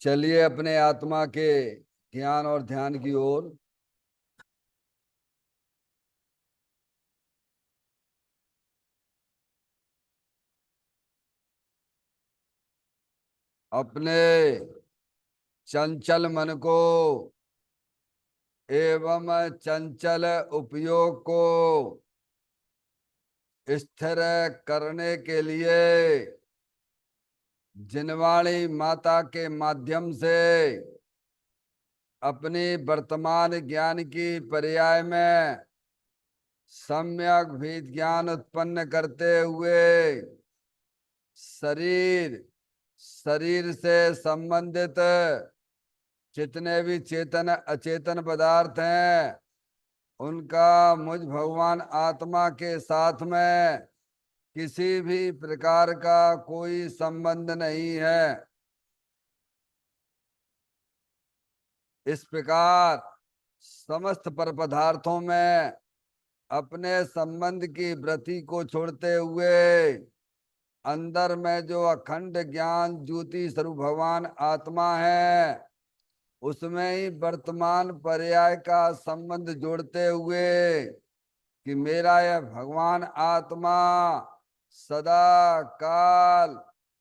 चलिए अपने आत्मा के ज्ञान और ध्यान की ओर। अपने चंचल मन को एवं चंचल उपयोग को स्थिर करने के लिए जिनवाणी माता के माध्यम से अपनी वर्तमान ज्ञान की पर्याय में सम्यक भी ज्ञान उत्पन्न करते हुए शरीर शरीर से संबंधित जितने भी चेतन अचेतन पदार्थ हैं उनका मुझ भगवान आत्मा के साथ में किसी भी प्रकार का कोई संबंध नहीं है। इस प्रकार समस्त पर पदार्थों में अपने संबंध की वृत्ति को छोड़ते हुए अंदर में जो अखंड ज्ञान ज्योति स्वरूप भगवान आत्मा है उसमें ही वर्तमान पर्याय का संबंध जोड़ते हुए कि मेरा यह भगवान आत्मा सदा काल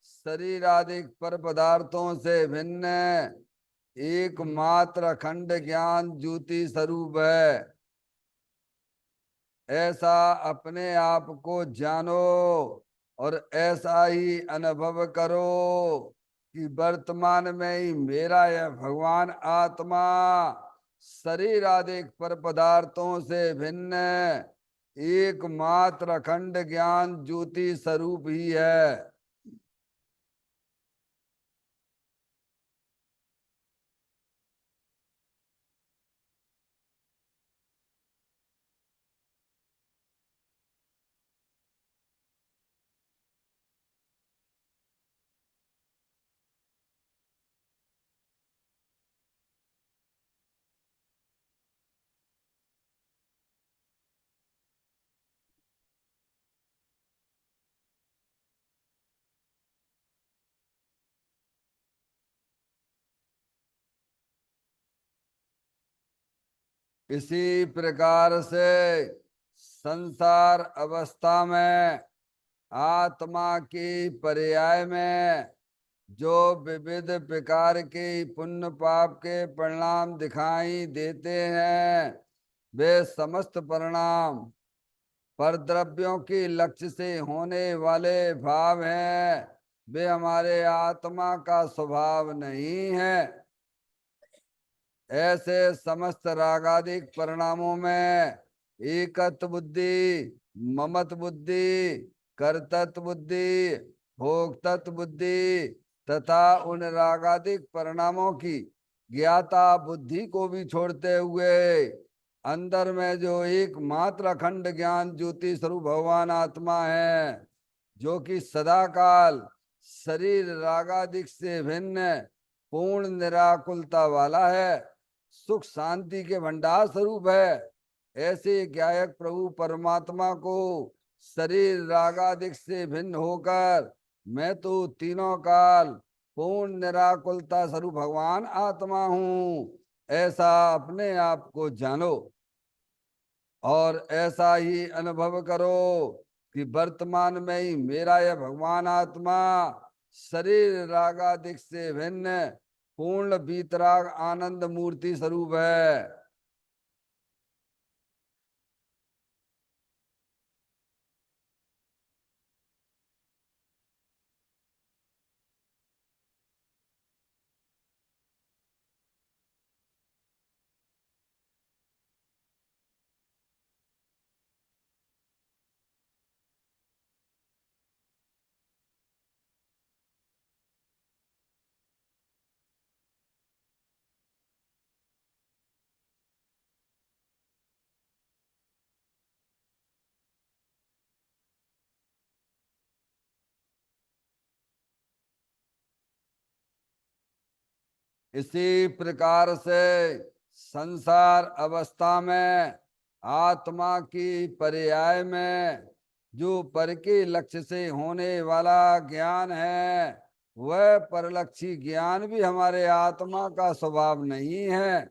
शरीर आदि पर पदार्थों से भिन्न एकमात्र अखंड ज्ञान ज्योति स्वरूप है। ऐसा अपने आप को जानो और ऐसा ही अनुभव करो कि वर्तमान में ही मेरा यह भगवान आत्मा शरीर आदि पर पदार्थों से भिन्न एकमात्र अखंड ज्ञान ज्योति स्वरूप ही है। इसी प्रकार से संसार अवस्था में आत्मा की पर्याय में जो विविध प्रकार के पुण्य पाप के परिणाम दिखाई देते हैं वे समस्त परिणाम परद्रव्यों की लक्ष्य से होने वाले भाव हैं। वे हमारे आत्मा का स्वभाव नहीं है। ऐसे समस्त रागादिक परिणामों में एकत्व बुद्धि, ममत बुद्धि, कर्तत्व बुद्धि, भोक्तत्व बुद्धि तथा उन रागादिक परिणामों की ज्ञाता बुद्धि को भी छोड़ते हुए अंदर में जो एकमात्र अखंड ज्ञान ज्योति स्वरूप भगवान आत्मा है जो कि सदा काल शरीर रागादिक से भिन्न पूर्ण निराकुलता वाला है, सुख शांति के भंडार स्वरूप है। ऐसे ज्ञायक प्रभु परमात्मा को शरीर रागादिक से भिन्न होकर मैं तो तीनों काल पूर्ण निराकुलता स्वरूप भगवान आत्मा हूँ ऐसा अपने आप को जानो और ऐसा ही अनुभव करो कि वर्तमान में ही मेरा यह भगवान आत्मा शरीर रागादिक से भिन्न पूर्ण बीतराग आनंद मूर्ति स्वरूप है। इसी प्रकार से संसार अवस्था में आत्मा की पर्याय में जो पर के लक्ष्य से होने वाला ज्ञान है वह परलक्षी ज्ञान भी हमारे आत्मा का स्वभाव नहीं है,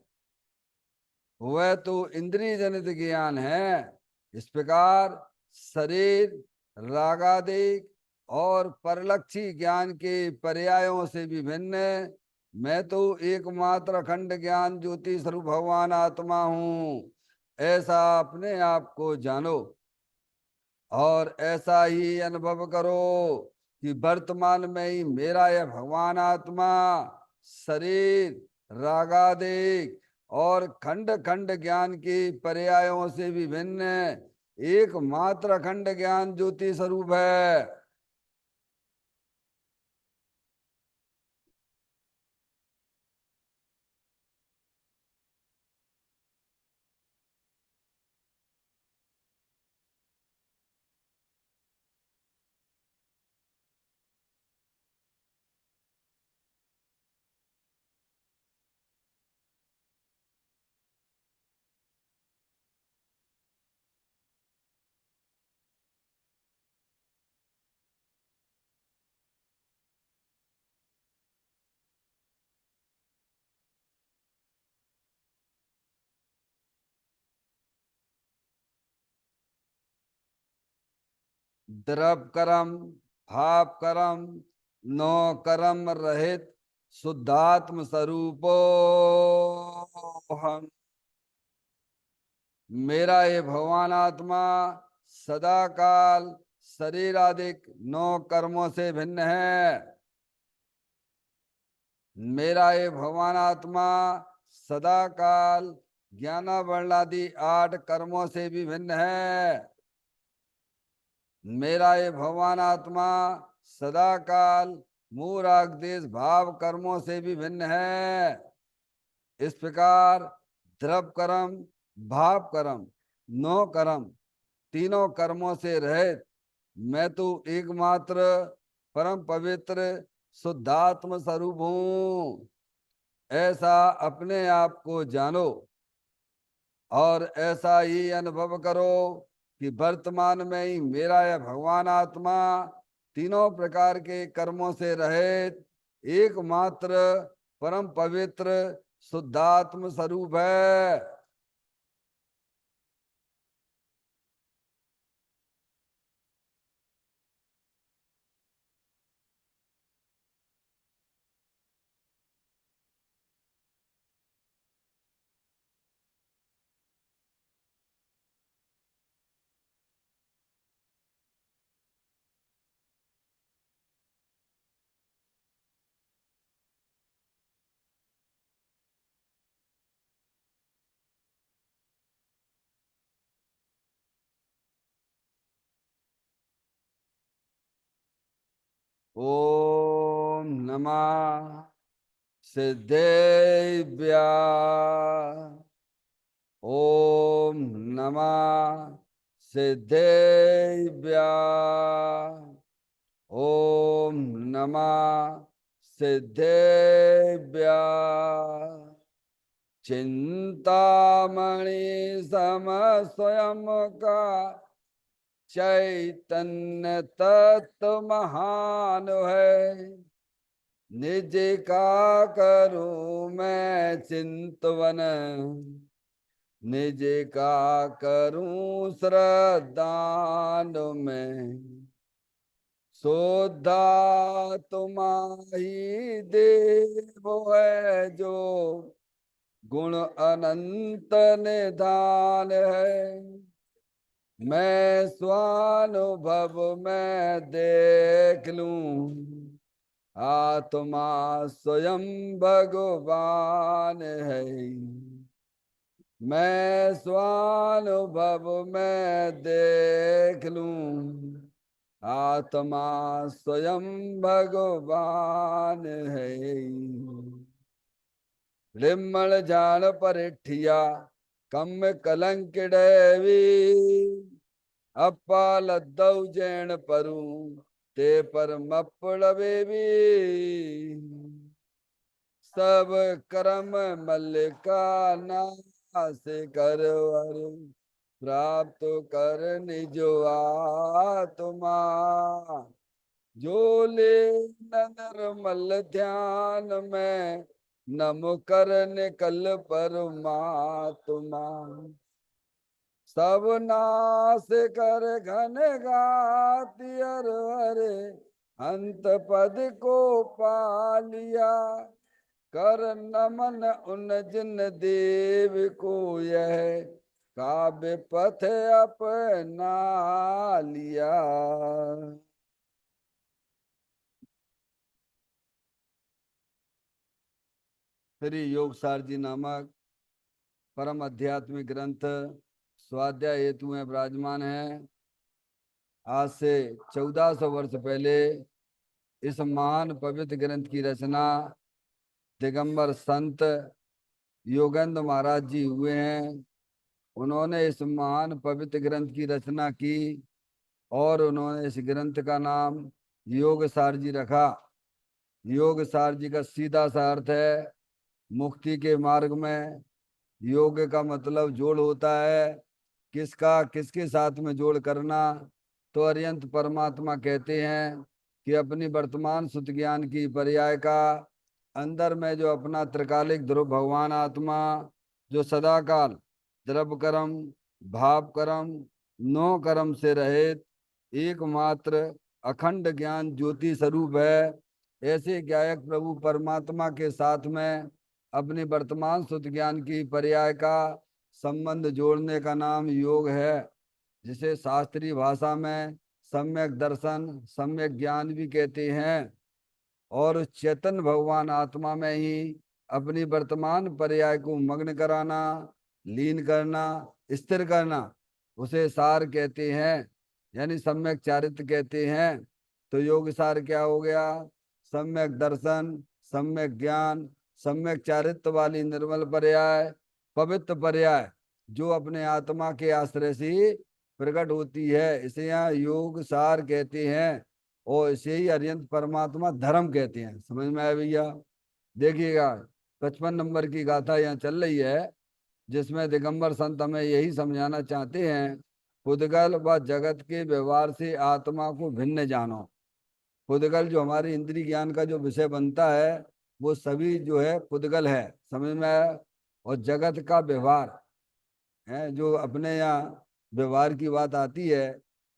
वह तो इंद्रिय जनित ज्ञान है। इस प्रकार शरीर, रागादिक और परलक्षी ज्ञान के पर्यायों से भी भिन्न मैं तो एकमात्र अखंड ज्ञान ज्योति स्वरूप भगवान आत्मा हूँ, ऐसा अपने आप को जानो और ऐसा ही अनुभव करो कि वर्तमान में ही मेरा यह भगवान आत्मा शरीर, रागादिक और खंड खंड ज्ञान के पर्यायों से भी भिन्न एकमात्र अखंड ज्ञान ज्योति स्वरूप है। द्रव कर्म, भाव कर्म, नौ कर्म रहित शुद्धात्म स्वरूपो हम। मेरा ये भगवान आत्मा सदा काल शरीर आदि नौ कर्मों से भिन्न है। मेरा ये भगवान आत्मा सदा काल ज्ञानावरण आदि 8 कर्मों से भी भिन्न है। मेरा ये भगवान आत्मा सदा काल मूराग देश भाव कर्मों से भी भिन्न है। इस प्रकार द्रव कर्म, भाव कर्म, नौ कर्म तीनों कर्मों से रहित मैं तो एकमात्र परम पवित्र शुद्धात्म स्वरूप हूँ, ऐसा अपने आप को जानो और ऐसा ही अनुभव करो कि वर्तमान में ही मेरा यह भगवान आत्मा तीनों प्रकार के कर्मों से रहित एकमात्र परम पवित्र शुद्धात्म स्वरूप है। ओम नमः सिद्धेभ्य। ओम नमः सिद्धेभ्य। ओम नमः सिद्धेभ्य। चिंतामणि सम स्वयं का चैतन्य तत्व महान है। निज का करूं मैं चिंतवन, निज का करूं श्रद्धान में। शोधा तुम्हारी देव है जो गुण अनंत निधान है। मैं स्वानुभव में देख लूं आत्मा स्वयं भगवान है। मैं स्वानुभव में देख लूं आत्मा स्वयं भगवान है। रिमल जान परिठिया कम कलंक डेवी, अपा लद्दऊ जैन परू ते पर मपड़ बेबी। सब कर्म मल्लिका नाश करवर, प्राप्त कर निज आत्मा। जो ले निर्मल ध्यान में नम कर निकल परमात्मा। सब नाश कर घन गाति अर हरे अंत पद को पा लिया। कर नमन उन जिन देव को यह काव्य पथ अपना लिया। श्री योगसार जी नामक परम आध्यात्मिक ग्रंथ स्वाध्याय हेतु में विराजमान है। आज से 1400 वर्ष पहले इस महान पवित्र ग्रंथ की रचना दिगंबर संत योगेंद्र महाराज जी हुए हैं। उन्होंने इस महान पवित्र ग्रंथ की रचना की और उन्होंने इस ग्रंथ का नाम योग सार जी रखा। योग सार जी का सीधा सा अर्थ है मुक्ति के मार्ग में। योग का मतलब जोड़ होता है, किसका किसके साथ में जोड़ करना। तो अरियंत परमात्मा कहते हैं कि अपनी वर्तमान सुत ज्ञान की पर्याय का अंदर में जो अपना त्रिकालिक ध्रुव भगवान आत्मा जो सदाकाल द्रव्य कर्म भाव कर्म नो कर्म से रहित एकमात्र अखंड ज्ञान ज्योति स्वरूप है। ऐसे ज्ञायक प्रभु परमात्मा के साथ में अपनी वर्तमान सुत ज्ञान की पर्याय का संबंध जोड़ने का नाम योग है, जिसे शास्त्रीय भाषा में सम्यक दर्शन सम्यक ज्ञान भी कहते हैं। और उस चेतन भगवान आत्मा में ही अपनी वर्तमान पर्याय को मग्न कराना, लीन करना, स्थिर करना, उसे सार कहते हैं, यानी सम्यक चारित्र कहते हैं। तो योग सार क्या हो गया? सम्यक दर्शन, सम्यक ज्ञान, सम्यक चारित्र वाली निर्मल पर्याय, पवित्र पर्याय जो अपने आत्मा के आश्रय से प्रकट होती है, इसे यहाँ योग सार कहते हैं। और इसे ही अरियंत परमात्मा धर्म कहते हैं। समझ में आया भैया? देखिएगा 55 नंबर की गाथा यहाँ चल रही है, जिसमें दिगंबर संत हमें यही समझाना चाहते हैं, पुद्गल व जगत के व्यवहार से आत्मा को भिन्न जानो। पुद्गल जो हमारे इंद्रिय ज्ञान का जो विषय बनता है वो सभी जो है पुद्गल है, समझ में आया? और जगत का व्यवहार है, जो अपने यहाँ व्यवहार की बात आती है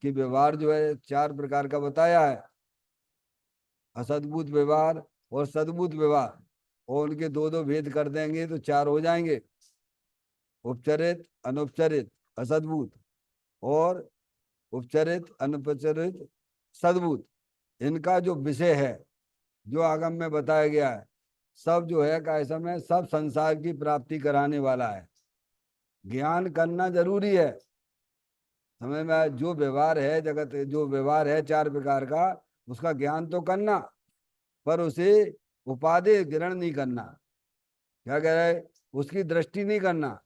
कि व्यवहार जो है 4 प्रकार का बताया है, असद्भुत व्यवहार और सद्भुत व्यवहार, और उनके दो दो भेद कर देंगे तो 4 हो जाएंगे। उपचरित, अनुपचरित, असद्भुत, और उपचरित, अनुपचरित, सद्भुत। इनका जो विषय है जो आगम में बताया गया है, सब जो है कैसा में सब संसार की प्राप्ति कराने वाला है। ज्ञान करना जरूरी है, समझ में आया? जो व्यवहार है जगत, जो व्यवहार है 4 प्रकार का, उसका ज्ञान तो करना, पर उसे उपाधि ग्रहण नहीं करना। क्या कह रहे? उसकी दृष्टि नहीं करना,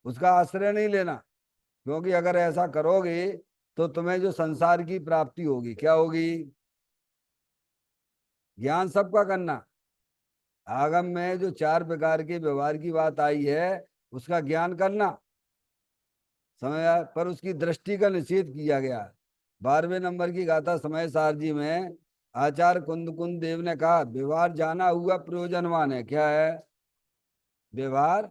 उसका आश्रय नहीं लेना। क्योंकि अगर ऐसा करोगे तो तुम्हें जो संसार की प्राप्ति होगी क्या होगी? ज्ञान सबका करना। आगम में जो 4 प्रकार के व्यवहार की बात आई है उसका ज्ञान करना, समझ आया? पर उसकी दृष्टि का निषेध किया गया। 12वें नंबर की गाथा समय सार जी में आचार्य कुंद कुंद देव ने कहा व्यवहार जाना हुआ प्रयोजनवान है। क्या है व्यवहार?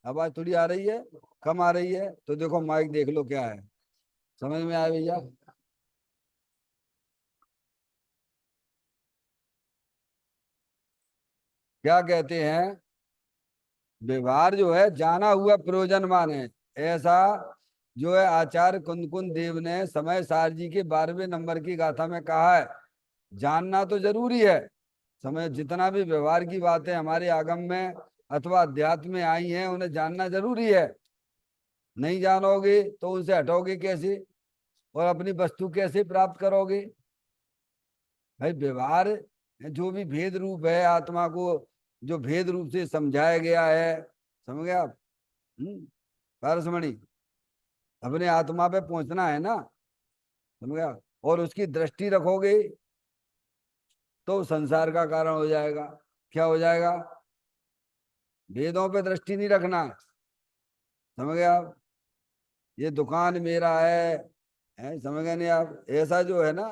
आवाज थोड़ी आ रही है, कम आ रही है, तो देखो माइक देख लो क्या है। समझ में आया भैया? क्या कहते हैं? व्यवहार जो है जाना हुआ प्रयोजनवान है, ऐसा जो है आचार्य कुंद देव ने समय सार जी के 12वें नंबर की गाथा में कहा है। जानना तो जरूरी है, समय जितना भी व्यवहार की बातें हमारे आगम में अथवा अध्यात्म में आई हैं उन्हें जानना जरूरी है। नहीं जानोगे तो उनसे हटोगे कैसे और अपनी वस्तु कैसे प्राप्त करोगे? भाई व्यवहार जो भी भेद रूप है आत्मा को जो भेद रूप से समझाया गया है, समझ गए आप? पारसमणि, अपने आत्मा पे पहुंचना है ना, समझ गया? और उसकी दृष्टि रखोगे तो संसार का कारण हो जाएगा। क्या हो जाएगा? भेदों पे दृष्टि नहीं रखना, समझ गए आप? ये दुकान मेरा है समझ गए नहीं आप? ऐसा जो है ना,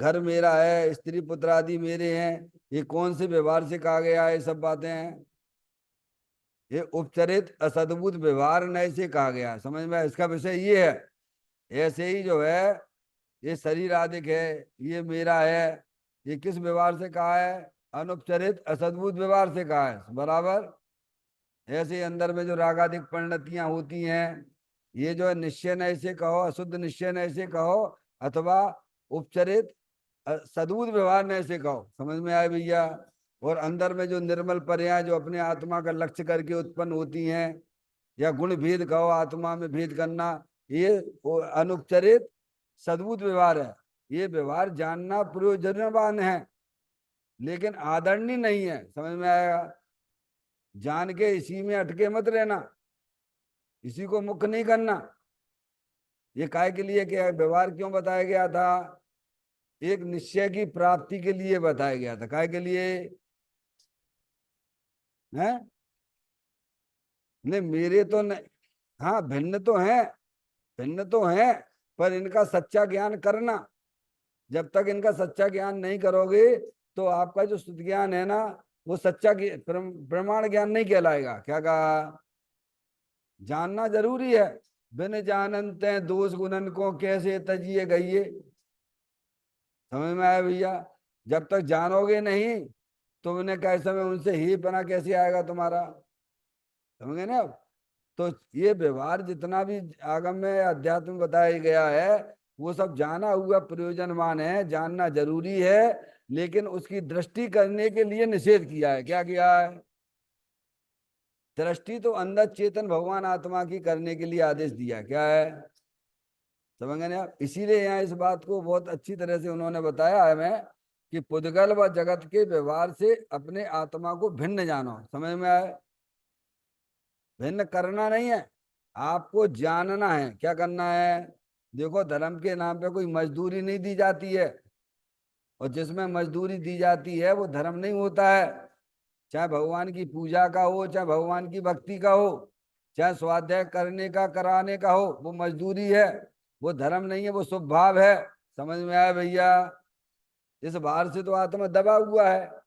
घर मेरा है, स्त्री पुत्र आदि मेरे हैं, ये कौन से व्यवहार से कहा गया है? ये सब बातें हैं। ये उपचरित असद्भुत व्यवहार नए से कहा गया है। समझ में आया? इसका विषय ये है। ऐसे ही जो है ये शरीर आदिक है, ये मेरा है, ये किस व्यवहार से कहा है? अनुपचरित असद्भुत व्यवहार से कहा है। बराबर। ऐसे ही अंदर में जो रागादिक परिणतियां होती हैं, ये जो है निश्चय नय से कहो, अशुद्ध निश्चय नय से कहो, अथवा उपचरित सद्भुत व्यवहार नय से कहो। समझ में आए भैया? और अंदर में जो निर्मल पर्याय जो अपने आत्मा का लक्ष्य करके उत्पन्न होती हैं, या गुण भेद कहो, आत्मा में भेद करना, ये अनुपचरित सद्भुत व्यवहार है। ये व्यवहार जानना प्रयोजनवान है, लेकिन आदरणीय नहीं है। समझ में आएगा? जान के इसी में अटके मत रहना, इसी को मुख्य नहीं करना। ये काय के लिए क्या व्यवहार क्यों बताया गया था? एक निश्चय की प्राप्ति के लिए बताया गया था। काय के लिए है? नहीं मेरे तो नहीं। हाँ भिन्न तो है, भिन्न तो है, पर इनका सच्चा ज्ञान करना। जब तक इनका सच्चा ज्ञान नहीं करोगे तो आपका जो शुद्ध ज्ञान है ना, वो सच्चा प्रमाण ज्ञान नहीं कहलाएगा। क्या कहा? जानना जरूरी है। बिन जानते दोष गुणन को कैसे तजिए गइए। समझ में आया भैया? जब तक जानोगे नहीं तो उन्हें कैसे में उनसे ही बना कैसे आएगा तुम्हारा? समझ गए ना? तो ये व्यवहार जितना भी आगम में अध्यात्म में बताया गया है, वो सब जाना हुआ प्रयोजनवान है, जानना जरूरी है, लेकिन उसकी दृष्टि करने के लिए निषेध किया है। क्या किया है? दृष्टि तो अंदर चेतन भगवान आत्मा की करने के लिए आदेश दिया। क्या है? समझ गए आप? इसीलिए यहाँ इस बात को बहुत अच्छी तरह से उन्होंने बताया है मैं, कि पुद्गल व जगत के व्यवहार से अपने आत्मा को भिन्न जानो। समझ में आए? भिन्न करना नहीं है, आपको जानना है। क्या करना है? देखो धर्म के नाम पे कोई मजदूरी नहीं दी जाती है, और जिसमें मजदूरी दी जाती है वो धर्म नहीं होता है। चाहे भगवान की पूजा का हो, चाहे भगवान की भक्ति का हो, चाहे स्वाध्याय करने का कराने का हो, वो मजदूरी है, वो धर्म नहीं है, वो शुभ भाव है। समझ में आया भैया? इस भार से तो आत्मा दबा हुआ है।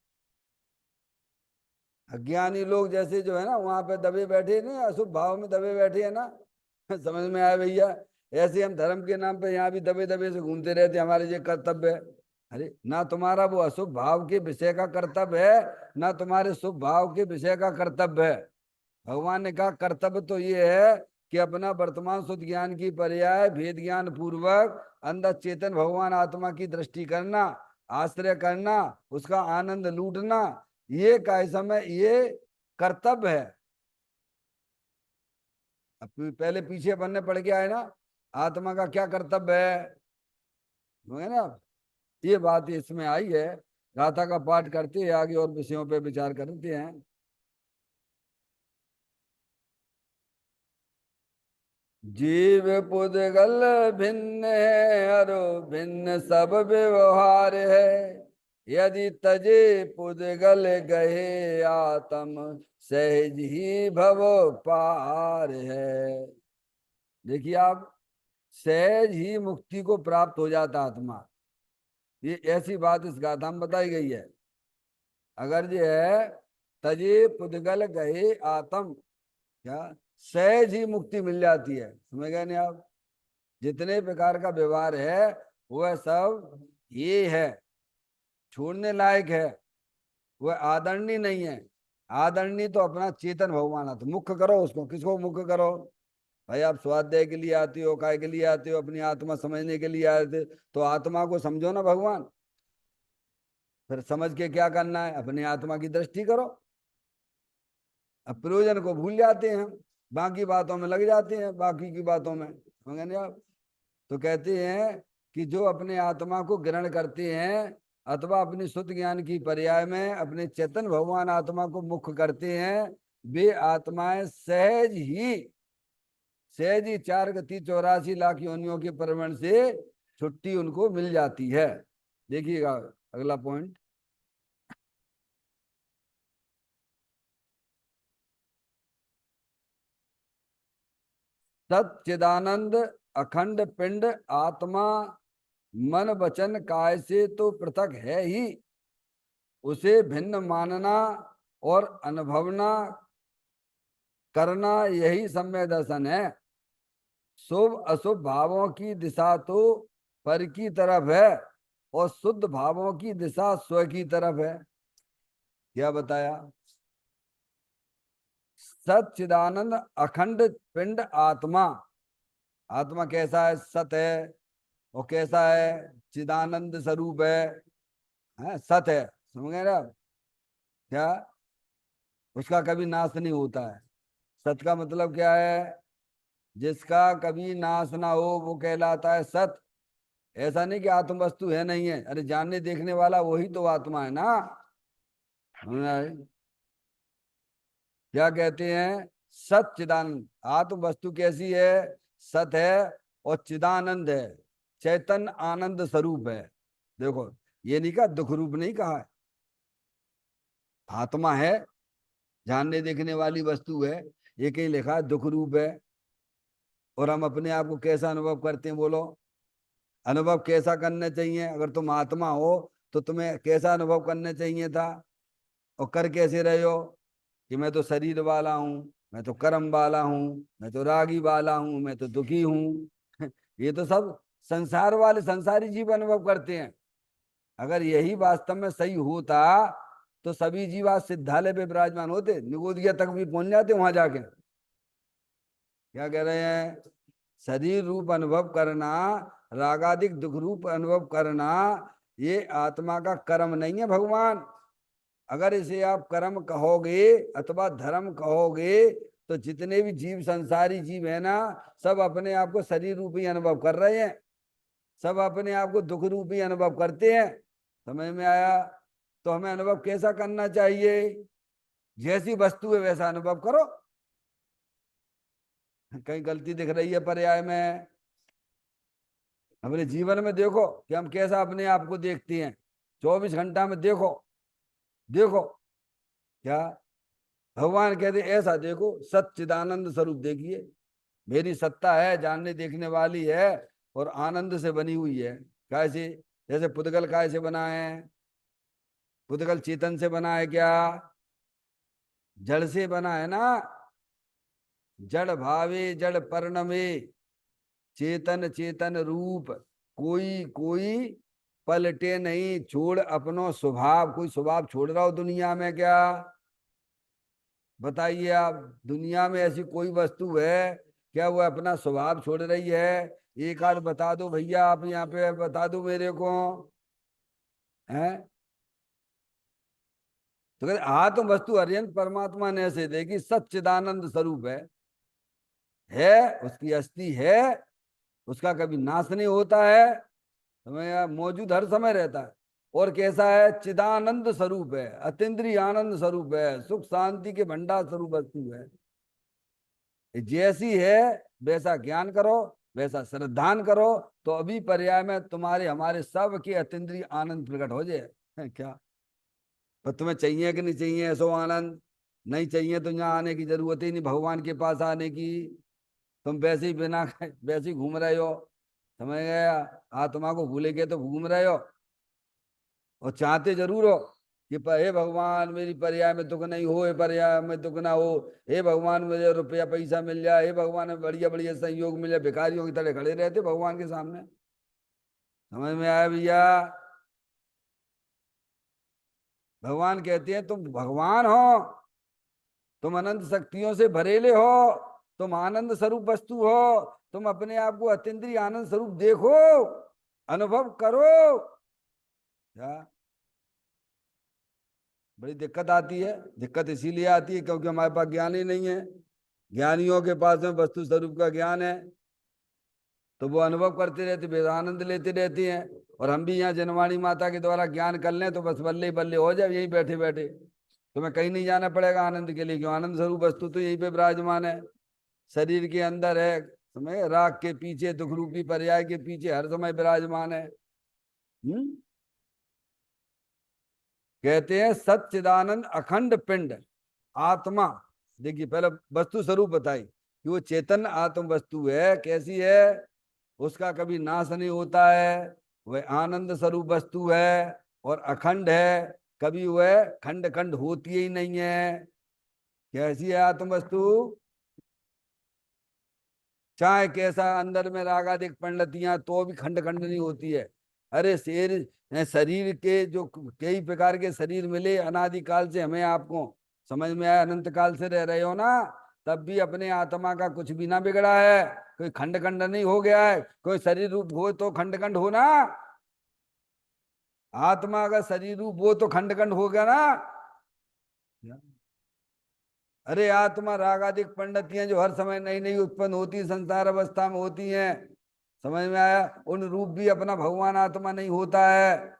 अज्ञानी लोग जैसे जो है ना वहां पे दबे बैठे नहीं, अशुभ भाव में दबे बैठे हैं ना। समझ में आया भैया? ऐसे हम धर्म के नाम पे यहाँ भी दबे दबे से घूमते रहते, हमारे ये कर्तव्य है। अरे ना तुम्हारा वो अशुभ भाव के विषय का कर्तव्य है, ना तुम्हारे शुभ भाव के विषय का कर्तव्य है। भगवान ने कहा कर्तव्य तो ये है कि अपना वर्तमान शुद्ध ज्ञान की पर्याय भेद ज्ञान पूर्वक अंदर चेतन भगवान आत्मा की दृष्टि करना, आश्रय करना, उसका आनंद लूटना, ये काय समय ये कर्तव्य है। अब पहले पीछे बनने पड़ गया है ना, आत्मा का क्या कर्तव्य है ना? ये बात इसमें आई है। गाथा का पाठ करते हैं, आगे और विषयों पे विचार करते हैं। जीव पुद्गल भिन्न है, अरो भिन्न सब व्यवहार है। यदि तजे पुद्गल गहे आत्म, सहज ही भव पार है। देखिए आप, सहज ही मुक्ति को प्राप्त हो जाता आत्मा, ये ऐसी बात इस गाथा में बताई गई है। अगर जो है तजे पुद्गल गए आत्म, क्या सहज ही मुक्ति मिल जाती है। समझ गए नहीं आप? जितने प्रकार का व्यवहार है वह सब ये है, छोड़ने लायक है, वह आदरणीय नहीं है। आदरणीय तो अपना चेतन भगवान आता, मुख्य करो उसको। किसको मुख्य करो? भाई आप स्वाध्याय के लिए आते हो, काय के लिए आते हो? अपनी आत्मा समझने के लिए आए थे, तो आत्मा को समझो ना भगवान। फिर समझ के क्या करना है? अपनी आत्मा की दृष्टि करो। अब प्रयोजन को भूल जाते हैं हम, बाकी बातों में लग जाते हैं, बाकी की बातों में। समझे नहीं आप? तो कहते हैं कि जो अपने आत्मा को ग्रहण करते हैं, अथवा अपनी शुद्ध ज्ञान की पर्याय में अपने चेतन भगवान आत्मा को मुख्य करते हैं, वे आत्माएं सहज ही 4 गति 84 लाख योनियों के परिवर्ण से छुट्टी उनको मिल जाती है। देखिएगा अगला पॉइंट। सच्चिदानंद अखंड पिंड आत्मा मन वचन काय से तो पृथक है ही, उसे भिन्न मानना और अनुभवना करना यही सम्यक दर्शन है। शुभ अशुभ भावों की दिशा तो पर की तरफ है और शुद्ध भावों की दिशा स्व की तरफ है। क्या बताया? सच्चिदानंद अखंड पिंड आत्मा। आत्मा कैसा है? सत है। और कैसा है? चिदानंद स्वरूप है, सत है। समझ गए ना? क्या? उसका कभी नाश नहीं होता है। सत का मतलब क्या है? जिसका कभी नाश ना हो वो कहलाता है सत। ऐसा नहीं कि आत्म वस्तु है नहीं है, अरे जानने देखने वाला वही तो आत्मा है ना। क्या कहते हैं? सत चिदानंद। आत्म वस्तु कैसी है? सत है और चिदानंद है, चैतन्य आनंद स्वरूप है। देखो, ये नहीं कहा, दुख रूप नहीं कहा है। आत्मा है, जानने देखने वाली वस्तु है, ये कहीं लिखा है दुख रूप है। और हम अपने आप को कैसा अनुभव करते हैं? बोलो, अनुभव कैसा करना चाहिए? अगर तुम आत्मा हो तो तुम्हें कैसा अनुभव करना चाहिए था? और कर कैसे रहे हो? कि मैं तो शरीर वाला हूँ, मैं तो कर्म वाला हूँ, मैं तो रागी वाला हूँ, मैं तो दुखी हूँ। ये तो सब संसार वाले संसारी जीव अनुभव करते हैं। अगर यही वास्तव में सही होता तो सभी जीव आज सिद्धालय पे विराजमान होते, निगोदिया तक भी पहुंच जाते वहां जाके। क्या कह रहे हैं? शरीर रूप अनुभव करना, रागादिक दुख रूप अनुभव करना, ये आत्मा का कर्म नहीं है भगवान। अगर इसे आप कर्म कहोगे अथवा धर्म कहोगे तो जितने भी जीव संसारी जीव है ना, सब अपने आप को शरीर रूपी अनुभव कर रहे हैं, सब अपने आप को दुख रूपी अनुभव करते हैं। समझ में आया? तो हमें अनुभव कैसा करना चाहिए? जैसी वस्तु है वैसा अनुभव करो। कहीं गलती दिख रही है पर्याय में? अपने जीवन में देखो कि हम कैसा अपने आप को देखते हैं। 24 घंटा में देखो, देखो क्या भगवान कहते ऐसा देखो, सच्चिदानंद स्वरूप देखिए। मेरी सत्ता है, जानने देखने वाली है और आनंद से बनी हुई है। कैसे? जैसे पुद्गल काय से बना है? पुद्गल चेतन से बना है क्या? जड़ से बना है ना। जड़ भावे जड़ परिणमे, चेतन चेतन रूप, कोई कोई पलटे नहीं, छोड़ अपनो स्वभाव। कोई स्वभाव छोड़ रहा हो दुनिया में क्या? बताइए आप, दुनिया में ऐसी कोई वस्तु है क्या वो अपना स्वभाव छोड़ रही है? एक आध बता दो भैया, आप यहाँ पे बता दो मेरे को। हैं? तो कहते आत्म वस्तु हरियंत परमात्मा ने ऐसे देखी, सच्चिदानंद स्वरूप है, उसकी अस्थि है, उसका कभी नाश नहीं होता है, समय मौजूद हर समय रहता है। और कैसा है? चिदानंद स्वरूप है, अतीन्द्रिय आनंद स्वरूप है, सुख शांति के भंडार स्वरूप वस्तु है। जैसी है वैसा ज्ञान करो, वैसा श्रद्धान करो, तो अभी पर्याय में तुम्हारे हमारे सब के अतीन्द्रिय आनंद प्रकट हो जाए। क्या? पर तुम्हें चाहिए कि नहीं चाहिए ऐसो आनंद? नहीं चाहिए तो यहाँ आने की जरूरत ही नहीं, भगवान के पास आने की। तुम वैसे ही बिना वैसे ही घूम रहे हो। समझ गया? आत्मा को भूले के तो घूम रहे हो और चाहते जरूर हो कि हे भगवान मेरी पर्याय में दुख नहीं हो, हे पर्याय में दुख ना हो, हे भगवान मुझे रुपया पैसा मिल जाए, हे भगवान बढ़िया बढ़िया संयोग मिले। भिखारियों की तरह खड़े रहते भगवान के सामने। समझ में आया भैया? भगवान कहते हैं तुम भगवान हो, तुम अनंत शक्तियों से भरेले हो, तुम आनंद स्वरूप वस्तु हो, तुम अपने आप को अतीन्द्रिय आनंद स्वरूप देखो, अनुभव करो। क्या? बड़ी दिक्कत आती है। दिक्कत इसीलिए आती है क्योंकि हमारे पास ज्ञान ही नहीं है। ज्ञानियों के पास में वस्तु स्वरूप का ज्ञान है तो वो अनुभव करते रहते, वेदानंद लेते रहते हैं। और हम भी यहाँ जनवाणी माता के द्वारा ज्ञान कर लें तो बस बल्ले बल्ले हो जाए यहीं बैठे बैठे। तुम्हें कहीं नहीं जाना पड़ेगा आनंद के लिए, क्यों? आनंद स्वरूप वस्तु तो यहीं पे विराजमान है, शरीर के अंदर है। समय राग के पीछे, दुख रूपी पर्याय के पीछे हर समय विराजमान है। कहते हैं सच्चिदानंद अखंड पिंड आत्मा। देखिए पहले वस्तु स्वरूप बताई कि वो चेतन आत्म वस्तु है। कैसी है? उसका कभी नाश नहीं होता है, वह आनंद स्वरूप वस्तु है और अखंड है, कभी वह खंड खंड होती ही नहीं है। कैसी है आत्म वस्तु? चाहे कैसा अंदर में रागादिक पंडितियां तो भी खंड खंड नहीं होती है। अरे शरीर के जो कई प्रकार के शरीर मिले अनादिकाल से हमें आपको, समझ में आया, अनंत काल से रह रहे हो ना, तब भी अपने आत्मा का कुछ भी ना बिगड़ा है, कोई खंड खंड नहीं हो गया है। कोई शरीर रूप हो तो खंड खंड हो ना, आत्मा का शरीर रूप हो तो खंड खंड हो गया ना। अरे आत्मा रागादिक पंडितियां जो हर समय नई नई उत्पन्न होती संसार अवस्था में होती हैं, समझ में आया, उन रूप भी अपना भगवान आत्मा नहीं होता है।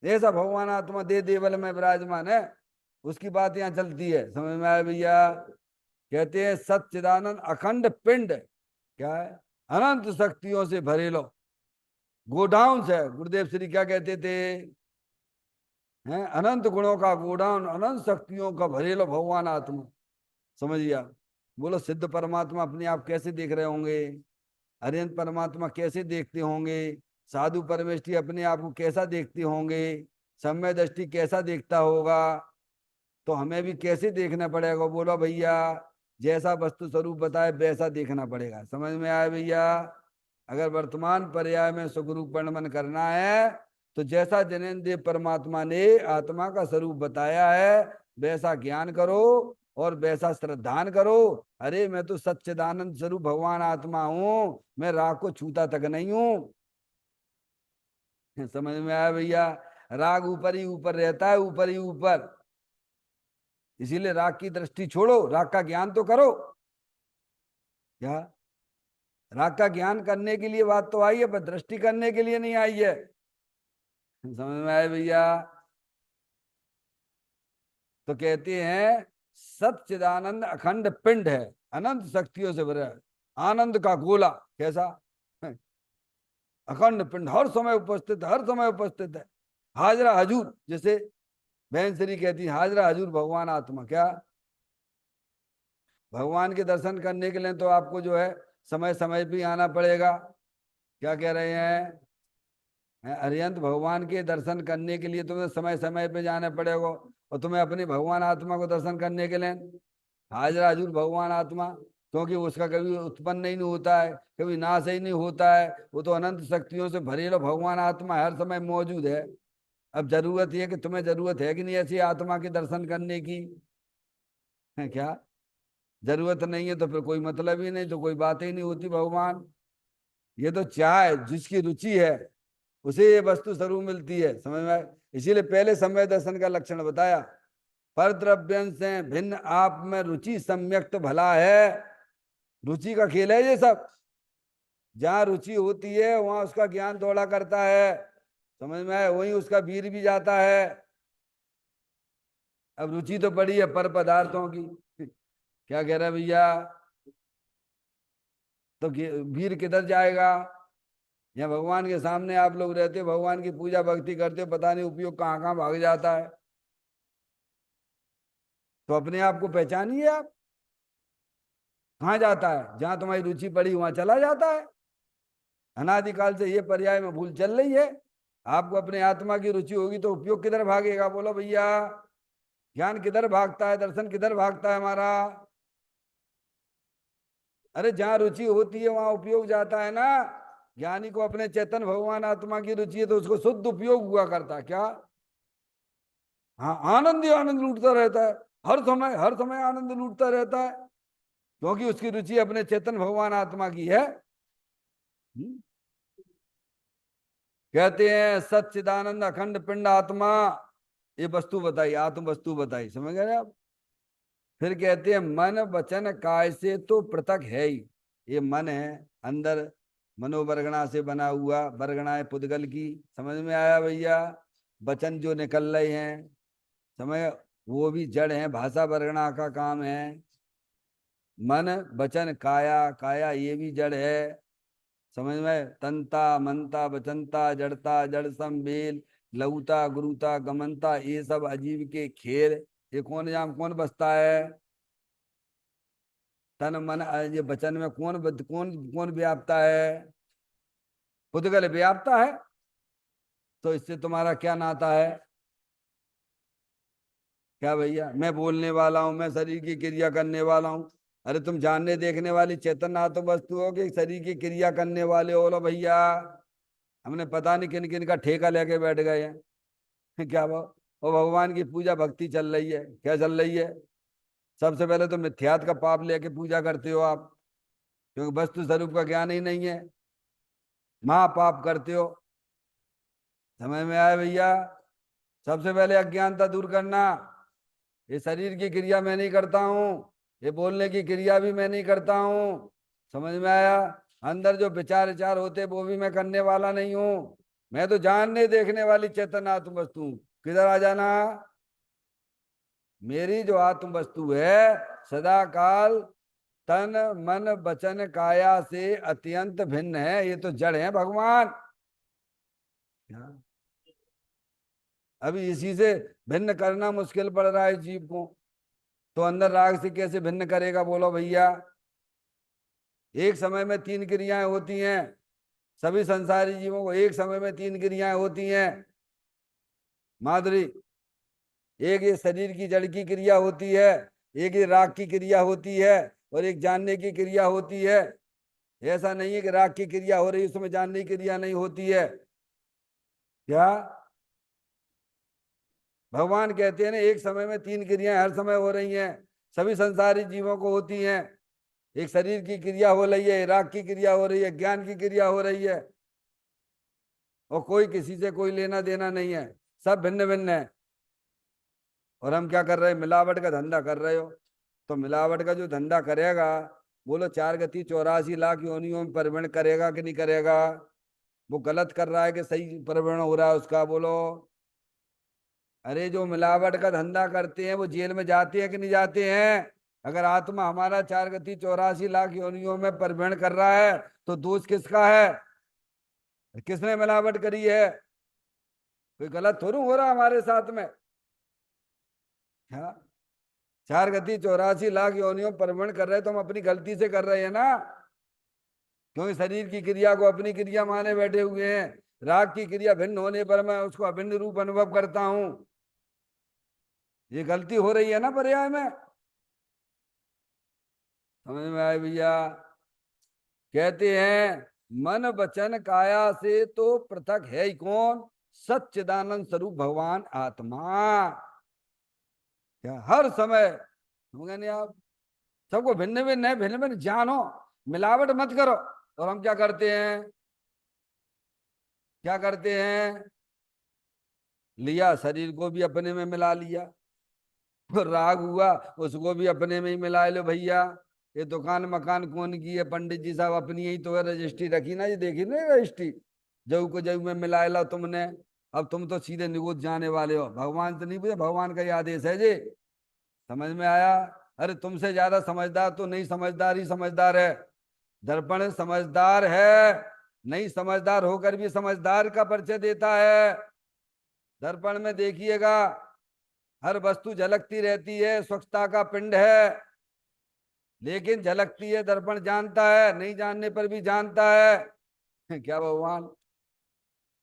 ऐसा भगवान आत्मा दे देवल में विराजमान है, उसकी बात यहाँ चलती है। समझ में आया भैया? कहते हैं सच्चिदानंद अखंड पिंड, क्या है? अनंत शक्तियों से भरे लो, गोडाउन है। गुरुदेव श्री क्या कहते थे? हैं, अनंत गुणों का गोडाउन, अनंत शक्तियों का भरेलो भगवान आत्मा। समझिए? बोलो सिद्ध परमात्मा अपने आप कैसे देख रहे होंगे? अरिहंत परमात्मा कैसे देखते होंगे? साधु परमेष्ठी अपने आप को कैसा देखते होंगे? समय दृष्टि कैसा देखता होगा? तो हमें भी कैसे देखना पड़ेगा? बोलो भैया, जैसा वस्तु स्वरूप बताए वैसा देखना पड़ेगा। समझ में आया भैया? अगर वर्तमान पर्याय में सुखरूप वर्णन करना है तो जैसा जनेन्द्र परमात्मा ने आत्मा का स्वरूप बताया है वैसा ज्ञान करो और वैसा श्रद्धान करो। अरे मैं तो सच्चिदानंद स्वरूप भगवान आत्मा हूं, मैं राग को छूता तक नहीं हूं। समझ में आया भैया? राग ऊपर ही ऊपर रहता है, ऊपर ही ऊपर। इसीलिए राग की दृष्टि छोड़ो, राग का ज्ञान तो करो। क्या? राग का ज्ञान करने के लिए बात तो आई है, पर दृष्टि करने के लिए नहीं आई है। समझ में आए भैया? तो कहते हैं सच्चिदानंद अखंड पिंड है, अनंत शक्तियों से भरा है, आनंद का गोला। कैसा? अखंड पिंड, हर समय उपस्थित, हर समय उपस्थित है, हाजरा हजूर। जैसे बहन श्री कहती है हाजरा हजूर भगवान आत्मा। क्या? भगवान के दर्शन करने के लिए तो आपको जो है समय समय पे आना पड़ेगा। क्या कह रहे हैं? अरिहंत भगवान के दर्शन करने के लिए तुम्हें समय समय पे जाना पड़ेगा, और तुम्हें अपने भगवान आत्मा को दर्शन करने के लिए हाजरा हजूर भगवान आत्मा, क्योंकि उसका कभी उत्पन्न नहीं होता है, कभी नाश ही नहीं होता है। वो तो अनंत शक्तियों से भरेलो भगवान आत्मा हर समय मौजूद है। अब जरूरत यह कि तुम्हें जरूरत है कि नहीं ऐसी आत्मा के दर्शन करने की? है क्या? जरूरत नहीं है तो फिर कोई मतलब ही नहीं, तो कोई बात ही नहीं होती भगवान। ये तो चाह जिसकी रुचि है उसे ये वस्तु स्वरूप मिलती है। समझ में आए? इसीलिए पहले समय दर्शन का लक्षण बताया, पर द्रव्यं से भिन्न आप में रुचि सम्यक्त भला है। रुचि का खेल है ये सब। जहां रुचि होती है वहां उसका ज्ञान दौड़ा करता है। समझ में आए? वहीं उसका वीर भी जाता है। अब रुचि तो बड़ी है पर पदार्थों की। क्या कह रहा है भैया? तो वीर किधर जाएगा? या भगवान के सामने आप लोग रहते हो, भगवान की पूजा भक्ति करते हो, पता नहीं उपयोग कहाँ कहाँ भाग जाता है। तो अपने आप को पहचानिए आप, कहाँ जाता है? जहां तुम्हारी रुचि पड़ी वहां चला जाता है। अनादिकाल से ये पर्याय में भूल चल रही है। आपको अपने आत्मा की रुचि होगी तो उपयोग किधर भागेगा? बोलो भैया, ज्ञान किधर भागता है, दर्शन किधर भागता है हमारा? अरे जहां रुचि होती है वहां उपयोग जाता है ना। ज्ञानी को अपने चेतन भगवान आत्मा की रुचि है तो उसको शुद्ध उपयोग हुआ करता है। क्या? हाँ, आनंद ही आनंद लूटता रहता है, हर समय आनंद लूटता रहता है, क्योंकि उसकी रुचि अपने चेतन भगवान आत्मा की है। हम्म? कहते हैं सच्चिदानंद अखंड पिंड आत्मा, ये वस्तु बताई, आत्म वस्तु बताई। समझ गए आप? फिर कहते हैं मन वचन काय से तो पृथक है ही। ये मन है अंदर, मनोवरगणा से बना हुआ, वरगणा है पुद्गल की। समझ में आया भैया? वचन जो निकल रहे हैं समय, वो भी जड़ है, भाषा वरगणा का काम है। मन वचन काया, काया ये भी जड़ है। समझ में? तंता मनता वचनता जड़ता जड़ संबेल, लघुता गुरुता गमनता, ये सब अजीब के खेल। ये कौन जाम कौन बसता है? तन मन ये वचन में कौन कौन कौन व्यापता है? पुद्गल व्याप्ता है, तो इससे तुम्हारा क्या नाता है? क्या भैया, मैं बोलने वाला हूं, मैं शरीर की क्रिया करने वाला हूं। अरे तुम जानने देखने वाली चेतन आत्म वस्तु हो कि शरीर की क्रिया करने वाले हो? लो भैया, हमने पता नहीं किन किन का ठेका लेके बैठ गए हैं। क्या वो भगवान की पूजा भक्ति चल रही है, क्या चल रही है? सबसे पहले तो मिथ्यात का पाप लेके पूजा करते हो आप, क्योंकि वस्तु स्वरूप का ज्ञान ही नहीं है, महापाप करते हो। समझ में आया भैया? सबसे पहले अज्ञानता दूर करना। ये शरीर की क्रिया मैं नहीं करता हूँ, ये बोलने की क्रिया भी मैं नहीं करता हूँ। समझ में आया? अंदर जो विचार विचार होते वो भी मैं करने वाला नहीं हूँ। मैं तो जानने देखने वाली चेतन आत्म वस्तु हूँ। किधर आ जाना? मेरी जो आत्म वस्तु है सदा काल तन मन वचन काया से अत्यंत भिन्न है। ये तो जड़ है भगवान। हाँ। अभी इसी से भिन्न करना मुश्किल पड़ रहा है जीव को। तो अंदर राग से कैसे भिन्न करेगा बोलो भैया? एक समय में तीन क्रियाएं होती हैं, सभी संसारी जीवों को एक समय में तीन क्रियाएं होती हैं माधुरी। एक ये शरीर की जड़ की क्रिया होती है, एक ये राग की क्रिया होती है, और एक जानने की क्रिया होती है। ऐसा नहीं है कि राग की क्रिया हो रही है उसमें जानने की क्रिया नहीं होती है। क्या भगवान कहते हैं ना, एक समय में तीन क्रियाएं हर समय हो रही हैं, सभी संसारी जीवों को होती हैं। एक शरीर की क्रिया हो रही है, राग की क्रिया हो रही है, ज्ञान की क्रिया हो रही है, और कोई किसी से कोई लेना देना नहीं है, सब भिन्न भिन्न है। और हम क्या कर रहे हैं? मिलावट का धंधा कर रहे हो। तो मिलावट का जो धंधा करेगा, बोलो 4 गति 84 लाख योनियों में परिवर्ण करेगा कि नहीं करेगा? वो गलत कर रहा है कि सही परिवर्ण हो रहा है उसका? बोलो। अरे जो मिलावट का धंधा करते हैं वो जेल में जाते हैं कि नहीं जाते हैं? अगर आत्मा हमारा 4 गति 84 लाख योनियों में परिवर्ण कर रहा है तो दोष किसका है? किसने मिलावट करी है? कोई गलत थोड़ा हो रहा हमारे साथ में। हाँ, 4 गति 84 लाख योनियों में परिवर्ण कर रहे हैं तो हम अपनी गलती से कर रहे हैं ना, क्योंकि शरीर की क्रिया को अपनी क्रिया माने बैठे हुए हैं। राग की क्रिया भिन्न होने पर मैं उसको अभिन्न रूप अनुभव करता हूं। ये गलती हो रही है ना पर्याय में। समझ में आए भैया? कहते हैं मन वचन काया से तो पृथक है ही कौन? सच्चिदानंद स्वरूप भगवान आत्मा। क्या हर समय हम कहने आप सबको भिन्न भिन्न है, भिन्न भिन्न जानो, मिलावट मत करो। और हम क्या करते हैं? क्या करते हैं? लिया शरीर को भी अपने में मिला लिया, और राग हुआ उसको भी अपने में ही मिला लो भैया। ये दुकान मकान कौन की है? पंडित जी साहब अपनी ही तो है, रजिस्ट्री रखी ना, ये देखी ना रजिस्ट्री, जऊ को जऊ में मिला लो तुमने। अब तुम तो सीधे निगोद जाने वाले हो, भगवान तो नहीं पूछे, भगवान का ही आदेश है जी। समझ में आया? अरे तुमसे ज्यादा समझदार तो नहीं समझदार ही समझदार है। दर्पण समझदार है, नहीं समझदार होकर भी समझदार का परिचय देता है। दर्पण में देखिएगा हर वस्तु झलकती रहती है, स्वच्छता का पिंड है, लेकिन झलकती है, दर्पण जानता है, नहीं जानने पर भी जानता है। क्या भगवान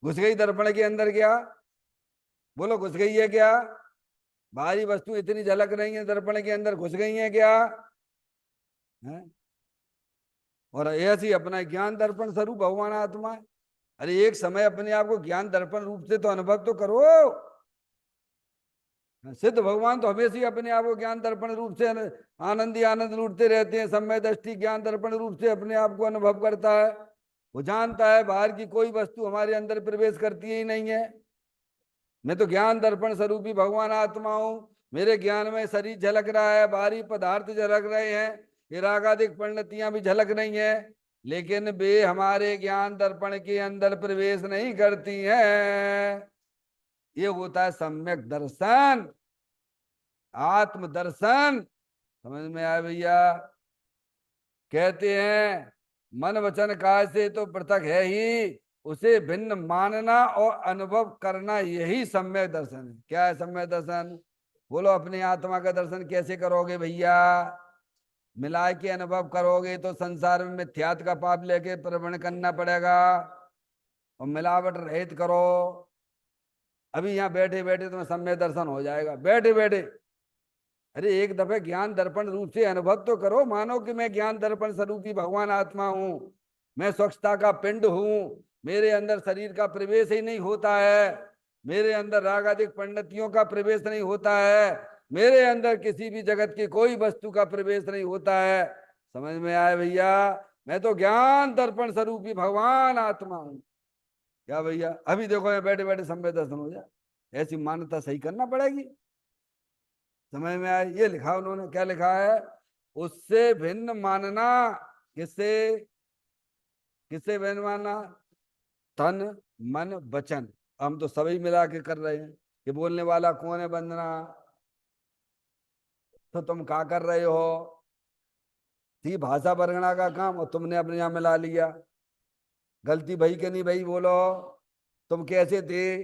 घुस गई दर्पण के अंदर क्या? बोलो घुस गई है क्या? बाहरी वस्तु इतनी झलक रही है, दर्पण के अंदर घुस गई है क्या? है? और ऐसी अपना ज्ञान दर्पण स्वरूप भगवान आत्मा है। अरे एक समय अपने आप को ज्ञान दर्पण रूप से तो अनुभव तो करो। सिद्ध भगवान तो हमेशा ही अपने आप को ज्ञान दर्पण रूप से आनंद ही आनंद लूटते रहते हैं। समय दृष्टि ज्ञान दर्पण रूप से अपने आप को अनुभव करता है। वो जानता है बाहर की कोई वस्तु हमारे अंदर प्रवेश करती ही नहीं है। मैं तो ज्ञान दर्पण स्वरूपी भगवान आत्मा हूं। मेरे ज्ञान में शरीर झलक रहा है, बाहरी पदार्थ झलक रहे हैं, ये रागादिक परिणतियां भी झलक रही हैं, लेकिन वे हमारे ज्ञान दर्पण के अंदर प्रवेश नहीं करती हैं। ये होता है सम्यक दर्शन, आत्म दर्शन। समझ में आया भैया? कहते हैं मन वचन काय से तो पृथक है ही, उसे भिन्न मानना और अनुभव करना, यही सम्यक दर्शन है। क्या है सम्यक दर्शन? बोलो अपनी आत्मा का दर्शन कैसे करोगे भैया? मिला के अनुभव करोगे तो संसार में मिथ्यात का पाप लेके प्रवण करना पड़ेगा। और मिलावट रहित करो। अभी यहाँ बैठे बैठे तुम्हें सम्यक दर्शन हो जाएगा, बैठे बैठे। अरे एक दफे ज्ञान दर्पण रूप से अनुभव तो करो, मानो कि मैं ज्ञान दर्पण स्वरूपी भगवान आत्मा हूं, मैं स्वच्छता का पिंड हूं, मेरे अंदर शरीर का प्रवेश ही नहीं होता है, मेरे अंदर राग आदि पंडितियों का प्रवेश नहीं होता है, मेरे अंदर किसी भी जगत की कोई वस्तु का प्रवेश नहीं होता है। समझ में आए भैया? मैं तो ज्ञान दर्पण स्वरूपी भगवान आत्मा हूं। क्या भैया? अभी देखो यहाँ बैठे बैठे सम्यक दर्शन हो जाए। ऐसी मान्यता सही करना पड़ेगी। समझ में आए? ये लिखा उन्होंने, क्या लिखा है? उससे भिन्न मानना। किससे? किससे भिन्न मानना? तन मन वचन। हम तो सभी मिला के कर रहे हैं। ये बोलने वाला कौन है? वंदना। तो तुम क्या कर रहे हो? थी भाषा वर्गणा का काम और तुमने अपने यहाँ मिला लिया। गलती भाई के नहीं भाई बोलो। तुम कैसे थे?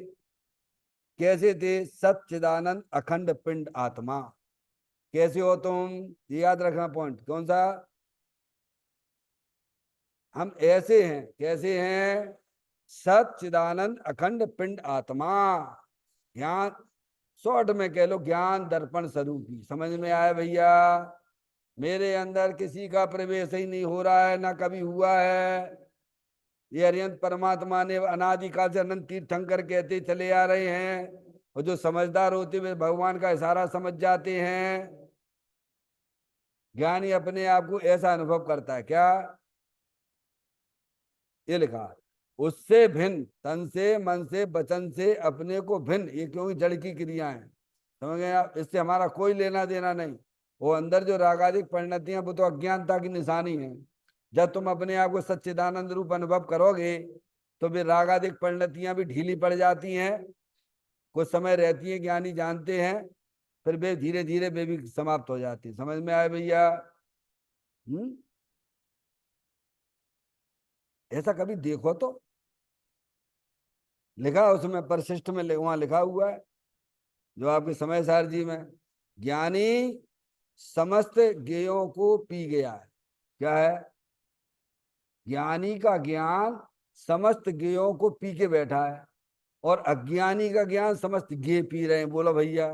कैसे थे? सच्चिदानंद अखंड पिंड आत्मा। कैसे हो तुम? ये याद रखना पॉइंट। कौन सा? हम ऐसे हैं। कैसे हैं? सच्चिदानंद अखंड पिंड आत्मा। ज्ञान, शॉर्ट में कह लो ज्ञान दर्पण स्वरूपी। समझ में आया भैया? मेरे अंदर किसी का प्रवेश ही नहीं हो रहा है, ना कभी हुआ है। ये अरिहंत परमात्मा ने अनादिकाल से अनंत तीर्थंकर कहते चले आ रहे हैं, और जो समझदार होते हुए भगवान का इशारा समझ जाते हैं। ज्ञानी अपने आप को ऐसा अनुभव करता है। क्या? ये लिखा है, उससे भिन्न, तन से मन से वचन से अपने को भिन्न। ये क्योंकि जड़ की क्रिया है, समझ गए आप? इससे हमारा कोई लेना देना नहीं। वो अंदर जो रागादिक परिणतियां, वो तो अज्ञानता की निशानी है। जब तुम अपने आप को सच्चिदानंद रूप अनुभव करोगे, तो फिर रागादिक परिणतियां भी ढीली पड़ जाती हैं। कुछ समय रहती है, ज्ञानी जानते हैं, फिर वे धीरे धीरे वे भी समाप्त हो जाती है। समझ में आए भैया? हम्म। ऐसा कभी देखो तो। लिखा उसमें, परिशिष्ट में वहां लिखा हुआ है, जो आपके समय सार जी में, ज्ञानी समस्त ज्ञेयों को पी गया है। क्या है? ज्ञानी का ज्ञान समस्त ज्ञेयों को पी के बैठा है, और अज्ञानी का ज्ञान समस्त ज्ञे पी रहे हैं। बोलो भैया,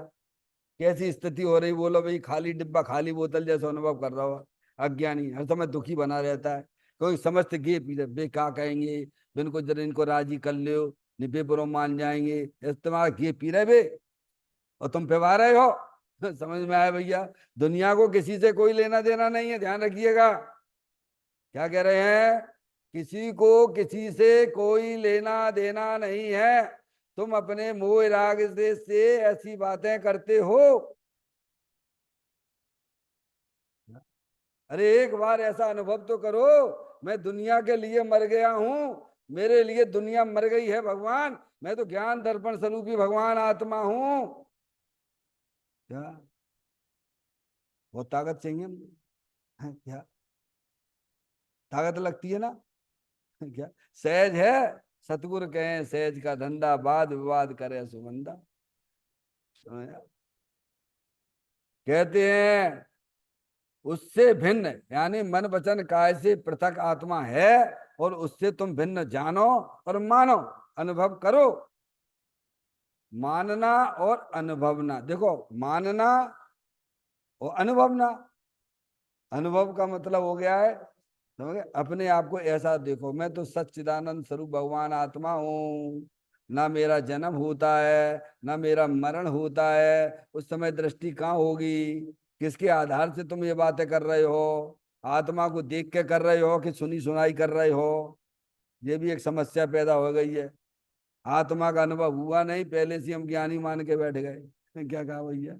कैसी स्थिति हो रही? बोलो भाई, खाली डिब्बा खाली बोतल जैसा अनुभव कर रहा हो। अज्ञानी हर समय दुखी बना रहता है, कोई समस्त गे पी रहे। बे क्या कहेंगे? इनको जरा इनको राजी कर लो, निबे बुरो मान जाएंगे। इस्तेमाल गे पी रहे बे, और तुम पिवा रहे हो। समझ में आया भैया? दुनिया को किसी से कोई लेना देना नहीं है, ध्यान रखिएगा। क्या कह रहे हैं? किसी को किसी से कोई लेना देना नहीं है। तुम अपने मोह राग से ऐसी बातें करते हो। अरे एक बार ऐसा अनुभव तो करो, मैं दुनिया के लिए मर गया हूं, मेरे लिए दुनिया मर गई है भगवान, मैं तो ज्ञान दर्पण स्वरूपी भगवान आत्मा हूं। क्या? बहुत ताकत चाहिए मुझे। क्या ताकत लगती है ना? क्या? सहज है। सतगुरु कहें सहज का धंधा, वाद विवाद करे सुगंधा। समझा? कहते हैं उससे भिन्न, यानी मन वचन काय से पृथक आत्मा है, और उससे तुम भिन्न जानो और मानो, अनुभव करो। मानना और अनुभवना, देखो, मानना और अनुभवना। अनुभव का मतलब हो गया है, समझ गए? अपने आप को ऐसा देखो, मैं तो सच्चिदानंद स्वरूप भगवान आत्मा हूँ, ना मेरा जन्म होता है, ना मेरा मरण होता है। उस समय दृष्टि कहाँ होगी? किसके आधार से तुम ये बातें कर रहे हो? आत्मा को देख के कर रहे हो कि सुनी सुनाई कर रहे हो? ये भी एक समस्या पैदा हो गई है। आत्मा का अनुभव हुआ नहीं, पहले से हम ज्ञानी मान के बैठ गए। क्या कहा भैया?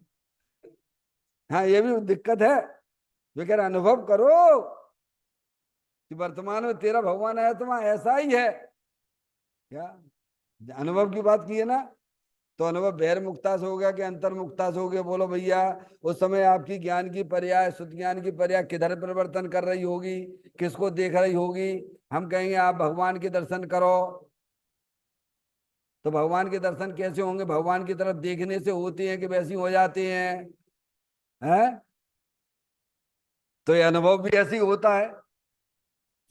हाँ, ये भी दिक्कत है। वे कह रहे अनुभव करो कि वर्तमान में तेरा भगवान आत्मा ऐसा ही है। क्या? अनुभव की बात की है ना? तो अनुभव बहिर मुक्ता से हो गया कि अंतर मुक्ता से हो गया? बोलो भैया। उस समय आपकी ज्ञान की पर्याय, शुद्ध ज्ञान की पर्याय किधर परिवर्तन कर रही होगी? किसको देख रही होगी? हम कहेंगे आप भगवान के दर्शन करो। तो भगवान के दर्शन कैसे होंगे? भगवान की तरफ देखने से होते हैं कि वैसे ही हो जाते हैं? हैं? तो ये अनुभव भी ऐसे ही होता है।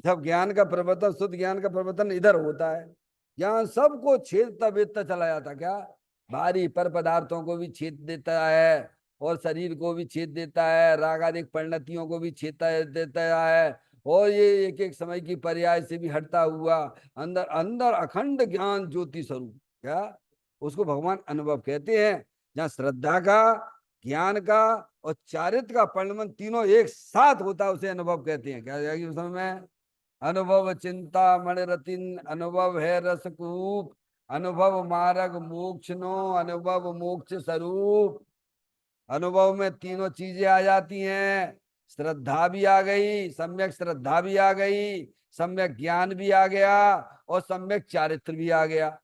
जब ज्ञान का प्रवर्तन, शुद्ध ज्ञान का प्रवर्तन इधर होता है, ज्ञान सबको छेदता वेदता चला जाता। क्या भारी पर पदार्थों को भी छेद देता है, और शरीर को भी छेद देता है, रागादिक परिणतियों को भी छेदता देता है, और ये एक एक समय की पर्याय से भी हटता हुआ अंदर अंदर अखंड ज्ञान ज्योति स्वरूप। क्या उसको भगवान अनुभव कहते हैं। जहाँ श्रद्धा का, ज्ञान का और चारित्र का परिणमन तीनों एक साथ होता है, उसे अनुभव कहते हैं। क्या जाएगी उस समय में? अनुभव चिंता मणिरतिन, अनुभव है रसकूप, अनुभव मार्ग मोक्ष नो, अनुभव मोक्ष स्वरूप। अनुभव में तीनों चीजें आ जाती हैं। श्रद्धा भी आ गई, सम्यक श्रद्धा भी आ गई, सम्यक ज्ञान भी आ गया, और सम्यक चारित्र भी आ गया।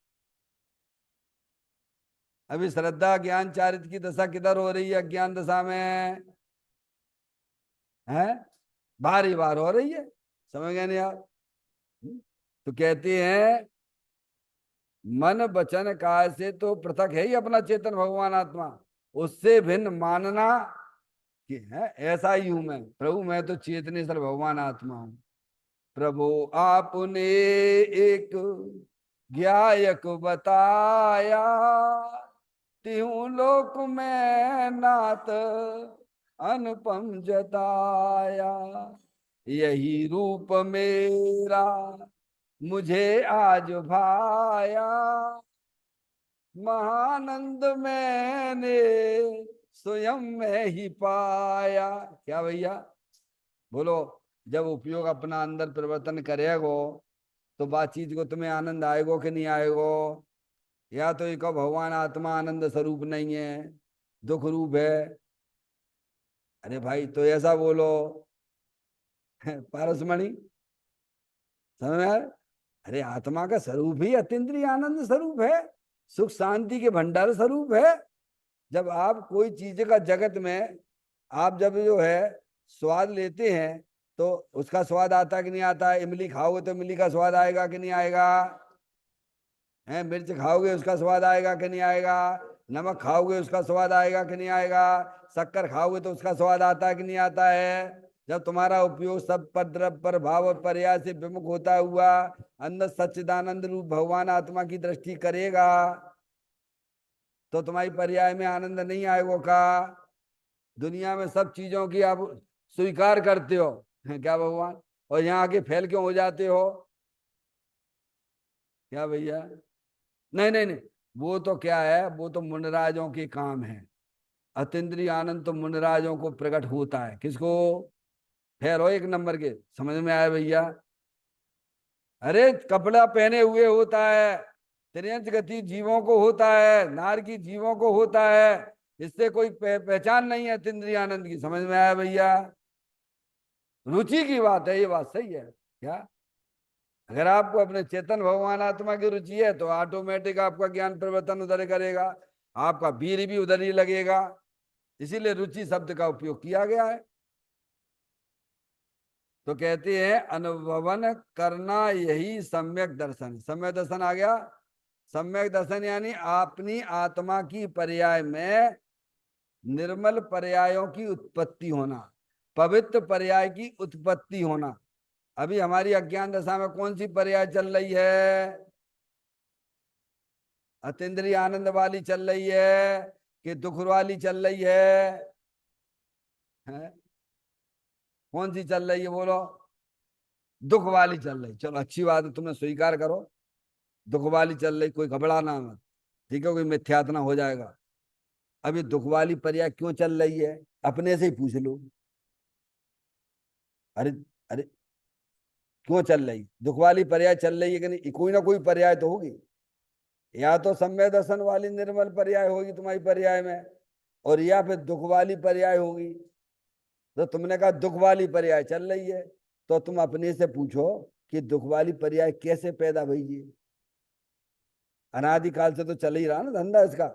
अभी श्रद्धा ज्ञान चारित्र की दशा किधर हो रही है? अज्ञान दशा में है, बारी बार हो रही है। समझ गए नहीं आप? तो कहते हैं मन वचन काय से तो पृथक है ही अपना चेतन भगवान आत्मा। उससे भिन्न मानना कि है ऐसा ही हूं मैं, प्रभु मैं तो चेतनेश्वर भगवान आत्मा हूं। प्रभु आपने एक ज्ञायक बताया, तिहु लोक में नात अनुपम जताया। यही रूप मेरा मुझे आज भाया, महानंद मैंने स्वयं में ही पाया। क्या भैया बोलो? जब उपयोग अपना अंदर परिवर्तन करेगो तो बातचीत को तुम्हें आनंद आएगो कि नहीं आएगो? या तो एक भगवान आत्मा आनंद स्वरूप नहीं है, दुख रूप है। अरे भाई तो ऐसा बोलो। पारसमणि, समझ में आ रहा है? अरे आत्मा का स्वरूप ही अतीन्द्रिय आनंद स्वरूप है, सुख शांति के भंडार स्वरूप है। जब आप कोई चीज का जगत में आप जब जो है स्वाद लेते हैं, तो उसका स्वाद आता कि नहीं आता? इमली खाओगे तो इमली का स्वाद आएगा कि नहीं आएगा? है, मिर्च खाओगे उसका स्वाद आएगा कि नहीं आएगा? नमक खाओगे उसका स्वाद आएगा कि नहीं आएगा? शक्कर खाओगे तो उसका स्वाद आता है कि नहीं आता है? जब तुम्हारा उपयोग सब पर द्रव्य पर भाव और पर्याय से विमुख होता हुआ अंदर सच्चिदानंद रूप भगवान आत्मा की दृष्टि करेगा, तो तुम्हारी पर्याय में आनंद नहीं आएगा का? दुनिया में सब चीजों की आप स्वीकार करते हो क्या भगवान, और यहाँ आके फेल क्यों हो जाते हो? क्या भैया? नहीं नहीं नहीं, वो तो क्या है, वो तो मुनराजों के काम है। अतीन्द्रिय आनंद तो मुनराजों को प्रकट होता है। किसको? फेल हो एक नंबर के। समझ में आया भैया? अरे कपड़ा पहने हुए होता है, त्रियंच गति जीवों को होता है, नार की जीवों को होता है। इससे कोई पहचान नहीं है अतीन्द्रिय आनंद की। समझ में आया भैया? रुचि की बात है, ये बात सही है। क्या अगर आपको अपने चेतन भगवान आत्मा की रुचि है तो ऑटोमेटिक आपका ज्ञान परिवर्तन उधर करेगा, आपका वीर भी उधर ही लगेगा। इसीलिए रुचि शब्द का उपयोग किया गया है। तो कहते हैं अनुभवन करना यही सम्यक दर्शन। सम्यक दर्शन आ गया। सम्यक दर्शन यानी अपनी आत्मा की पर्याय में निर्मल पर्यायों की उत्पत्ति होना, पवित्र पर्याय की उत्पत्ति होना। अभी हमारी अज्ञान दशा में कौन सी पर्याय चल रही है? अतीन्द्रिय आनंद वाली चल रही है कि दुख वाली चल रही है? कौन सी चल रही है बोलो? दुख वाली चल रही। चलो अच्छी बात है, तुमने स्वीकार करो दुख वाली चल रही, कोई घबराना मत। ठीक है, कोई मिथ्यात्व ना हो जाएगा। अभी दुख वाली पर्याय क्यों चल रही है, अपने से ही पूछ लो। अरे अरे, क्यों चल रही दुख वाली पर्याय? चल रही है कि नहीं? कोई ना कोई पर्याय तो होगी। या तो सम्यक दर्शन वाली निर्मल पर्याय होगी तुम्हारी पर्याय में, और या फिर दुख वाली पर्याय होगी। तो तुमने कहा दुख वाली पर्याय चल रही है, तो तुम अपने से पूछो कि दुख वाली पर्याय कैसे पैदा हुई? ये अनादिकाल से तो चल ही रहा ना धंधा इसका।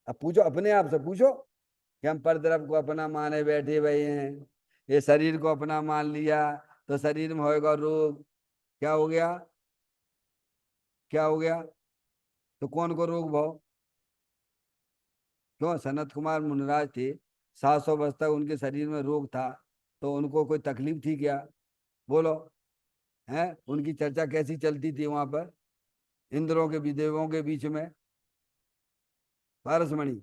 अब पूछो, अपने आप से पूछो कि हम परद्रव को अपना माने बैठे हुए हैं, ये शरीर को अपना मान लिया, तो शरीर में होएगा रोग। क्या हो गया? क्या हो गया? तो कौन को रोग भाव? क्यों? सनत कुमार मुनराज थे, 700 वर्ष तक उनके शरीर में रोग था, तो उनको कोई तकलीफ थी क्या? बोलो। है, उनकी चर्चा कैसी चलती थी वहां पर? इंद्रों के भी देवों के बीच में। पारसमणि,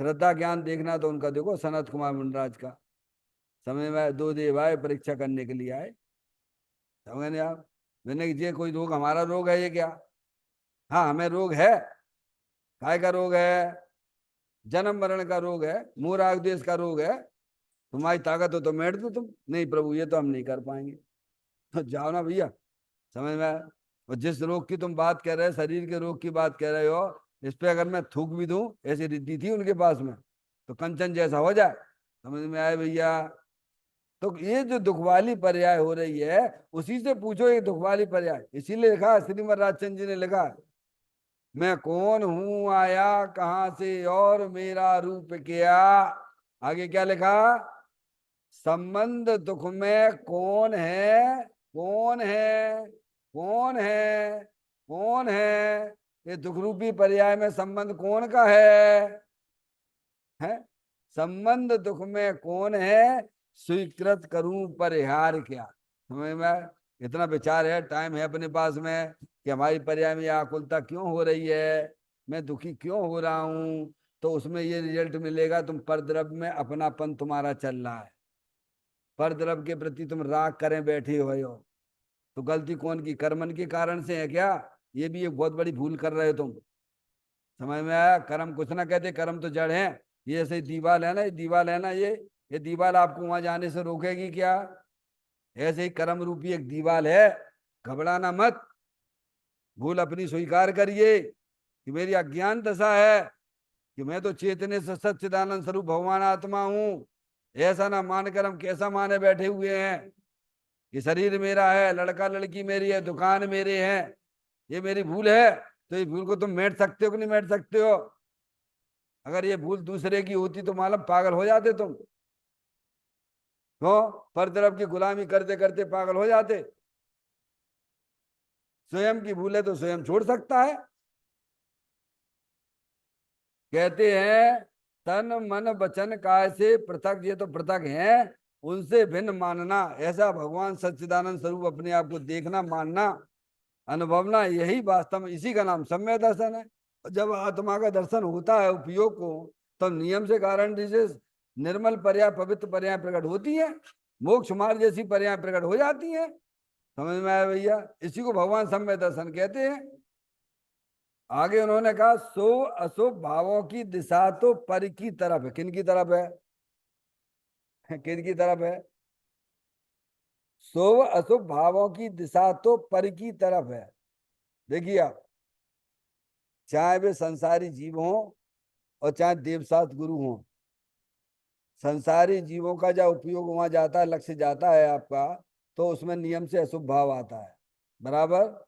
श्रद्धा ज्ञान देखना तो उनका देखो, सनत कुमार मुंडराज का। समय में 2 देव आए, परीक्षा करने के लिए आए। समझ नहीं आप? मैंने ये कोई रोग हमारा रोग है ये क्या? हाँ हमें रोग है। काय का रोग है? जन्म मरण का रोग है, मोह राग द्वेष का रोग है। तुम्हारी ताकत हो तो मेट दो तुम, नहीं प्रभु ये तो हम नहीं कर पाएंगे। तो जाओ ना भैया। समझ में आया? और जिस रोग की तुम बात कर रहे हो, शरीर के रोग की बात कर रहे हो, इस पे अगर मैं थूक भी दूं, ऐसी रिद्धि थी उनके पास में, तो कंचन जैसा हो जाए। समझ में आया भैया? तो ये जो दुख वाली पर्याय हो रही है, उसी से पूछो ये दुख वाली पर्याय। इसीलिए लिखा, श्रीमद राजचंद्र जी ने लिखा, मैं कौन हूं आया कहां से और मेरा रूप क्या। आगे क्या लिखा? संबंध दुख में कौन है, कौन है, कौन है, कौन है। ये दुख रूपी पर्याय में संबंध कौन का है? संबंध दुख में कौन है, स्वीकृत करूं परिहार क्या। समझ में? इतना विचार है, टाइम है अपने पास में, कि हमारी पर्याय में यह आकुलता क्यों हो रही है, मैं दुखी क्यों हो रहा हूं। तो उसमें ये रिजल्ट मिलेगा, तुम परद्रव्य में अपनापन तुम्हारा चल रहा है, परद्रव्य के प्रति तुम राग करें बैठे हुए हो। तो गलती कौन की? कर्मन के कारण से है क्या? ये भी एक बहुत बड़ी भूल कर रहे हो तुम। समझ में आया? कर्म कुछ ना कहते, कर्म तो जड़ है। ये ऐसे दीवाल है ना, ये दीवाल है ना, ये दीवाल आपको वहां जाने से रोकेगी क्या? ऐसे ही कर्म रूपी एक दीवाल है। घबराना मत, भूल अपनी स्वीकार करिए कि मेरी अज्ञान दशा है, कि मैं तो चेतने से सच्चिदानंद स्वरूप भगवान आत्मा हूं। ऐसा ना मानकर हम कैसा माने बैठे हुए हैं कि शरीर मेरा है, लड़का लड़की मेरी है, दुकान मेरे हैं, ये मेरी भूल है। तो ये भूल को तुम मेट सकते हो कि नहीं मेट सकते हो? अगर ये भूल दूसरे की होती तो मालूम पागल हो जाते तुम। क्यों? पर तरफ की गुलामी करते करते पागल हो जाते। स्वयं की भूल है तो स्वयं छोड़ सकता है। कहते हैं तन मन वचन काय से पृथक, ये तो पृथक हैं, उनसे भिन्न मानना। ऐसा भगवान सच्चिदानंद स्वरूप अपने आप को देखना, मानना, अनुभवना, यही वास्तव में इसी का नाम सम्यक दर्शन है। जब आत्मा का दर्शन होता है उपयोग को, तब नियम से कारण से निर्मल पर्याय, पवित्र पर्याय प्रकट होती है, मोक्ष मार्ग जैसी पर्याय प्रकट हो जाती है। समझ में आया भैया? इसी को भगवान सम्यक दर्शन कहते हैं। आगे उन्होंने कहा, शुभ अशुभ भावों की दिशा तो पर की तरफ है। किन की तरफ है? किन की तरफ है? शुभ अशुभ भावों की दिशा तो पर की तरफ है। देखिए आप, चाहे वे संसारी जीव हों और चाहे देवसात गुरु हों, संसारी जीवों का जब उपयोग वहां जाता है, लक्ष्य जाता है आपका, तो उसमें नियम से अशुभ भाव आता है। बराबर?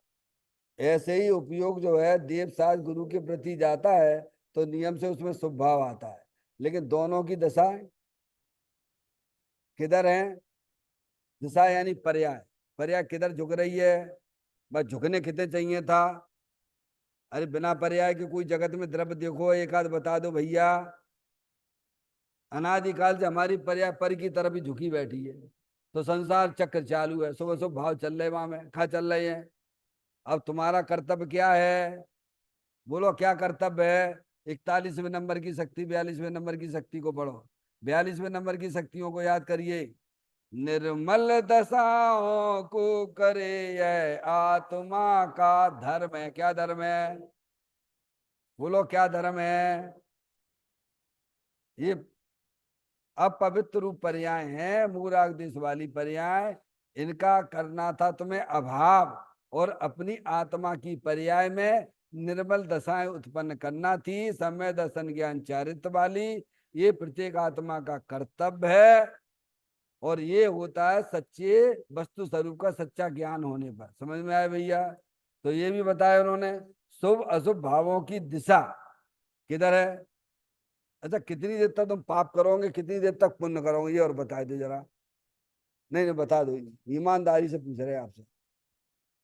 ऐसे ही उपयोग जो है देवसात गुरु के प्रति जाता है, तो नियम से उसमें शुभ भाव आता है। लेकिन दोनों की दशा किधर है? दिशा यानी पर्याय। पर्याय किधर झुक रही है? बस झुकने कितने चाहिए था? अरे बिना पर्याय के कोई जगत में द्रव्य देखो, एक आध बता दो भैया। अनादिकाल से हमारी पर्याय पर की तरफ ही झुकी बैठी है। तो संसार चक्र चालू है, सुबह सुबह भाव चल रहे वहां में, खा चल रहे हैं। अब तुम्हारा कर्तव्य क्या है? बोलो क्या कर्तव्य है? 41वें नंबर की शक्ति, 42वें नंबर की शक्ति को पढ़ो। 42वें नंबर की शक्तियों को याद करिए। निर्मल दशाओं को करे यह आत्मा का धर्म है। क्या धर्म है? बोलो क्या धर्म है? ये अपवित्र रूप पर्याय हैं, मूराग देश वाली पर्याय। इनका करना था तुम्हें अभाव, और अपनी आत्मा की पर्याय में निर्मल दशाएं उत्पन्न करना थी, समय दर्शन ज्ञान चारित्र वाली। ये प्रत्येक आत्मा का कर्तव्य है, और ये होता है सच्चे वस्तु स्वरूप का सच्चा ज्ञान होने पर। समझ में आया भैया? तो ये भी बताया उन्होंने, शुभ अशुभ भावों की दिशा किधर है। अच्छा, कितनी देर तक तुम पाप करोगे, कितनी देर तक पुण्य करोगे, ये और बता दो जरा। नहीं नहीं बता दो, ईमानदारी से पूछ रहे हैं आपसे।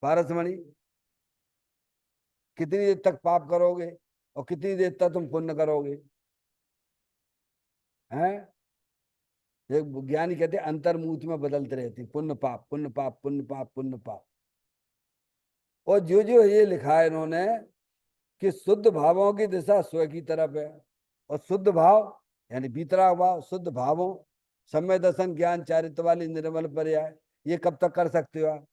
पारसमणि, कितनी देर तक पाप करोगे और कितनी देर तक तुम पुण्य करोगे? हैं? एक ज्ञानी कहते हैं अंतर्मुख में बदलते रहते, पुण्य पाप, पुण्य पाप, पुण्य पाप, पुण्य पाप। और जो जो ये लिखा है इन्होंने कि शुद्ध भावों की दिशा स्व की तरफ है, और शुद्ध भाव यानी भीतरा भाव, शुद्ध भावों, सम्य दर्शन, ज्ञान, चारित्र वाली निर्मल पर्याय, ये कब तक कर सकते हो आप?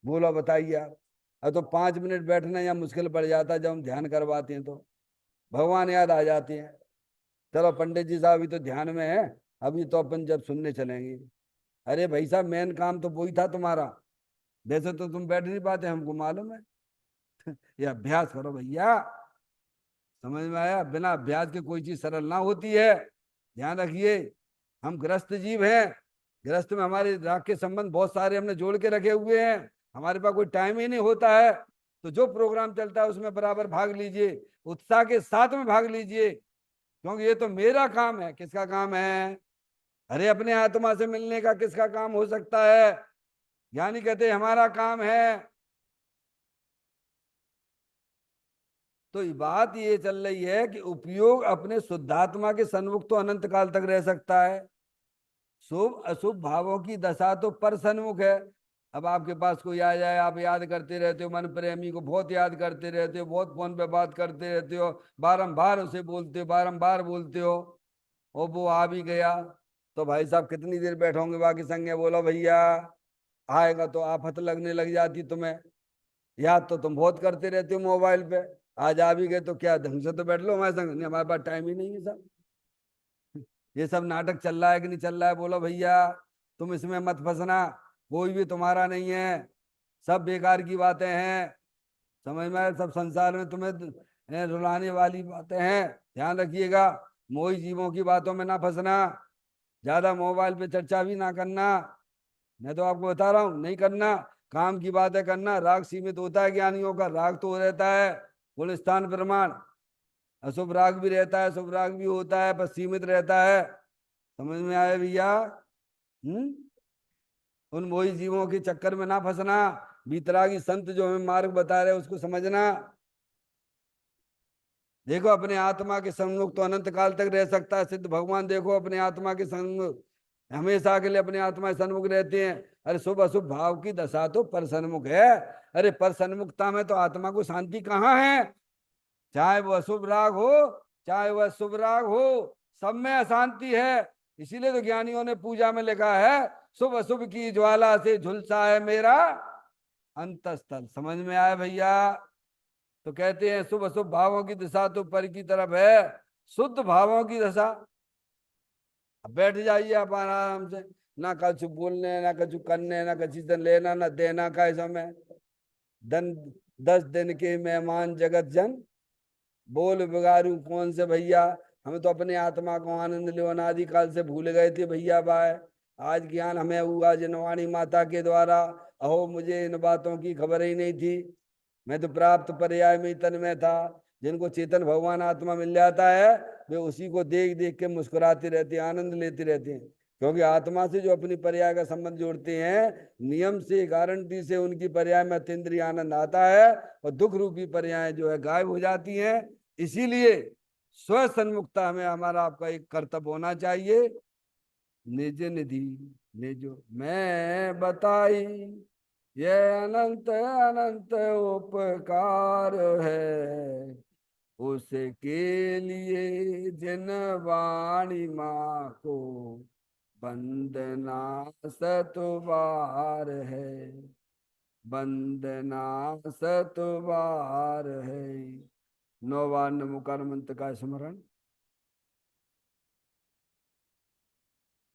बोलो बताइए आप। अब तो 5 मिनट बैठना या मुश्किल पड़ जाता है, जब हम ध्यान करवाते हैं तो भगवान याद आ जाते हैं। चलो पंडित जी साहब अभी तो ध्यान में है, अभी तो अपन जब सुनने चलेंगे। अरे भाई साहब मेन काम तो वही था तुम्हारा, वैसे तो तुम बैठ नहीं पाते हमको मालूम है। ये अभ्यास करो भैया। समझ में आया? बिना अभ्यास के कोई चीज सरल ना होती है, ध्यान रखिए। हम गृहस्थ जीव हैं, गृहस्थ में हमारे राग के संबंध बहुत सारे हमने जोड़ के रखे हुए हैं, हमारे पास कोई टाइम ही नहीं होता है। तो जो प्रोग्राम चलता है उसमें बराबर भाग लीजिए, उत्साह के साथ में भाग लीजिए, क्योंकि ये तो मेरा काम है। किसका काम है? अरे अपने आत्मा से मिलने का किसका काम हो सकता है? ज्ञानी कहते हैं हमारा काम है। तो बात ये चल रही है कि उपयोग अपने शुद्धात्मा के सन्मुख तो अनंत काल तक रह सकता है। शुभ अशुभ भावों की दशा तो पर सन्मुख है। अब आपके पास कोई आ जाए, आप याद करते रहते हो, मन प्रेमी को बहुत याद करते रहते हो, बहुत फोन पे बात करते रहते हो, बारंबार उसे बोलते हो, बारंबार बोलते हो, और वो आ भी गया, तो भाई साहब कितनी देर बैठोगे बाकी संगे? बोलो भैया। आएगा तो आफत लगने लग जाती तुम्हें। याद तो तुम बहुत करते रहते हो मोबाइल पे, आज आ भी गए तो क्या ढंग से तो बैठ लो हमारे संग। नहीं, हमारे पास टाइम ही नहीं है सब। ये सब नाटक चल रहा है कि नहीं चल रहा है? बोलो भैया। तुम इसमें मत फंसना, कोई भी तुम्हारा नहीं है, सब बेकार की बातें हैं। समझ में आया? सब संसार में तुम्हें रुलाने वाली बातें हैं, ध्यान रखिएगा। मोही जीवों की बातों में ना फंसना, ज्यादा मोबाइल पे चर्चा भी ना करना। मैं तो आपको बता रहा हूँ नहीं करना, काम की बातें करना। राग सीमित होता है ज्ञानियों का, राग तो रहता है कुल स्थान प्रमाण, अशुभ राग भी रहता है, शुभ राग भी होता है, पर सीमित रहता है। समझ में आया भैया? हम्म। उन मोही जीवों के चक्कर में ना फंसना, बीतरागी संत जो हमें मार्ग बता रहे हैं उसको समझना। देखो अपने आत्मा के सन्मुख तो अनंत काल तक रह सकता है सिद्ध भगवान। देखो अपने आत्मा के सन्मुख हमेशा के लिए अपने आत्मा के सन्मुख रहते हैं। अरे शुभ अशुभ भाव की दशा तो पर सन्मुख है। अरे पर सन्मुखता में तो आत्मा को शांति कहाँ है? चाहे वो अशुभ राग हो, चाहे वह शुभ राग हो, सब में अशांति है। इसीलिए तो ज्ञानियों ने पूजा में लिखा है, शुभ अशुभ की ज्वाला से झुलसा है मेरा अंतस्थल। समझ में आया भैया? तो कहते हैं शुभ अशुभ भावों की दिशा तो पर की तरफ है, शुद्ध भावों की दशा। अब बैठ जाइए आप आराम से, ना कछु बोलने, ना कछु करने, ना कछु लेना ना देना का समय। दन 10 दिन के मेहमान जगत जन, बोल बिगाड़ू कौन से भैया। हमें तो अपने आत्मा को आनंद लो अनादि काल से भूल गए थे भैया बाय। आज ज्ञान हमें हुआ जिनवाणी माता के द्वारा। अहो मुझे इन बातों की खबर ही नहीं थी। मैं तो प्राप्त पर्याय में ही तन में था। जिनको चेतन भगवान आत्मा मिल जाता है, वे उसी को देख देख के मुस्कुराते रहते हैं, आनंद लेते रहते हैं। क्योंकि आत्मा से जो अपनी पर्याय का संबंध जोड़ते हैं, नियम से गारंटी से उनकी पर्याय में अतीन्द्रिय आनंद आता है, और दुख रूपी पर्याय जो है गायब हो जाती हैं। इसीलिए स्व सन्मुखता हमें हमारा आपका एक कर्तव्य होना चाहिए। निज निधि निजो मैं बताई, ये अनंत अनंत उपकार है, उसके लिए जिन वाणी माँ को वंदना सतबार है, वंदना सतबार है। नौवान नमोकार मंत्र का स्मरण।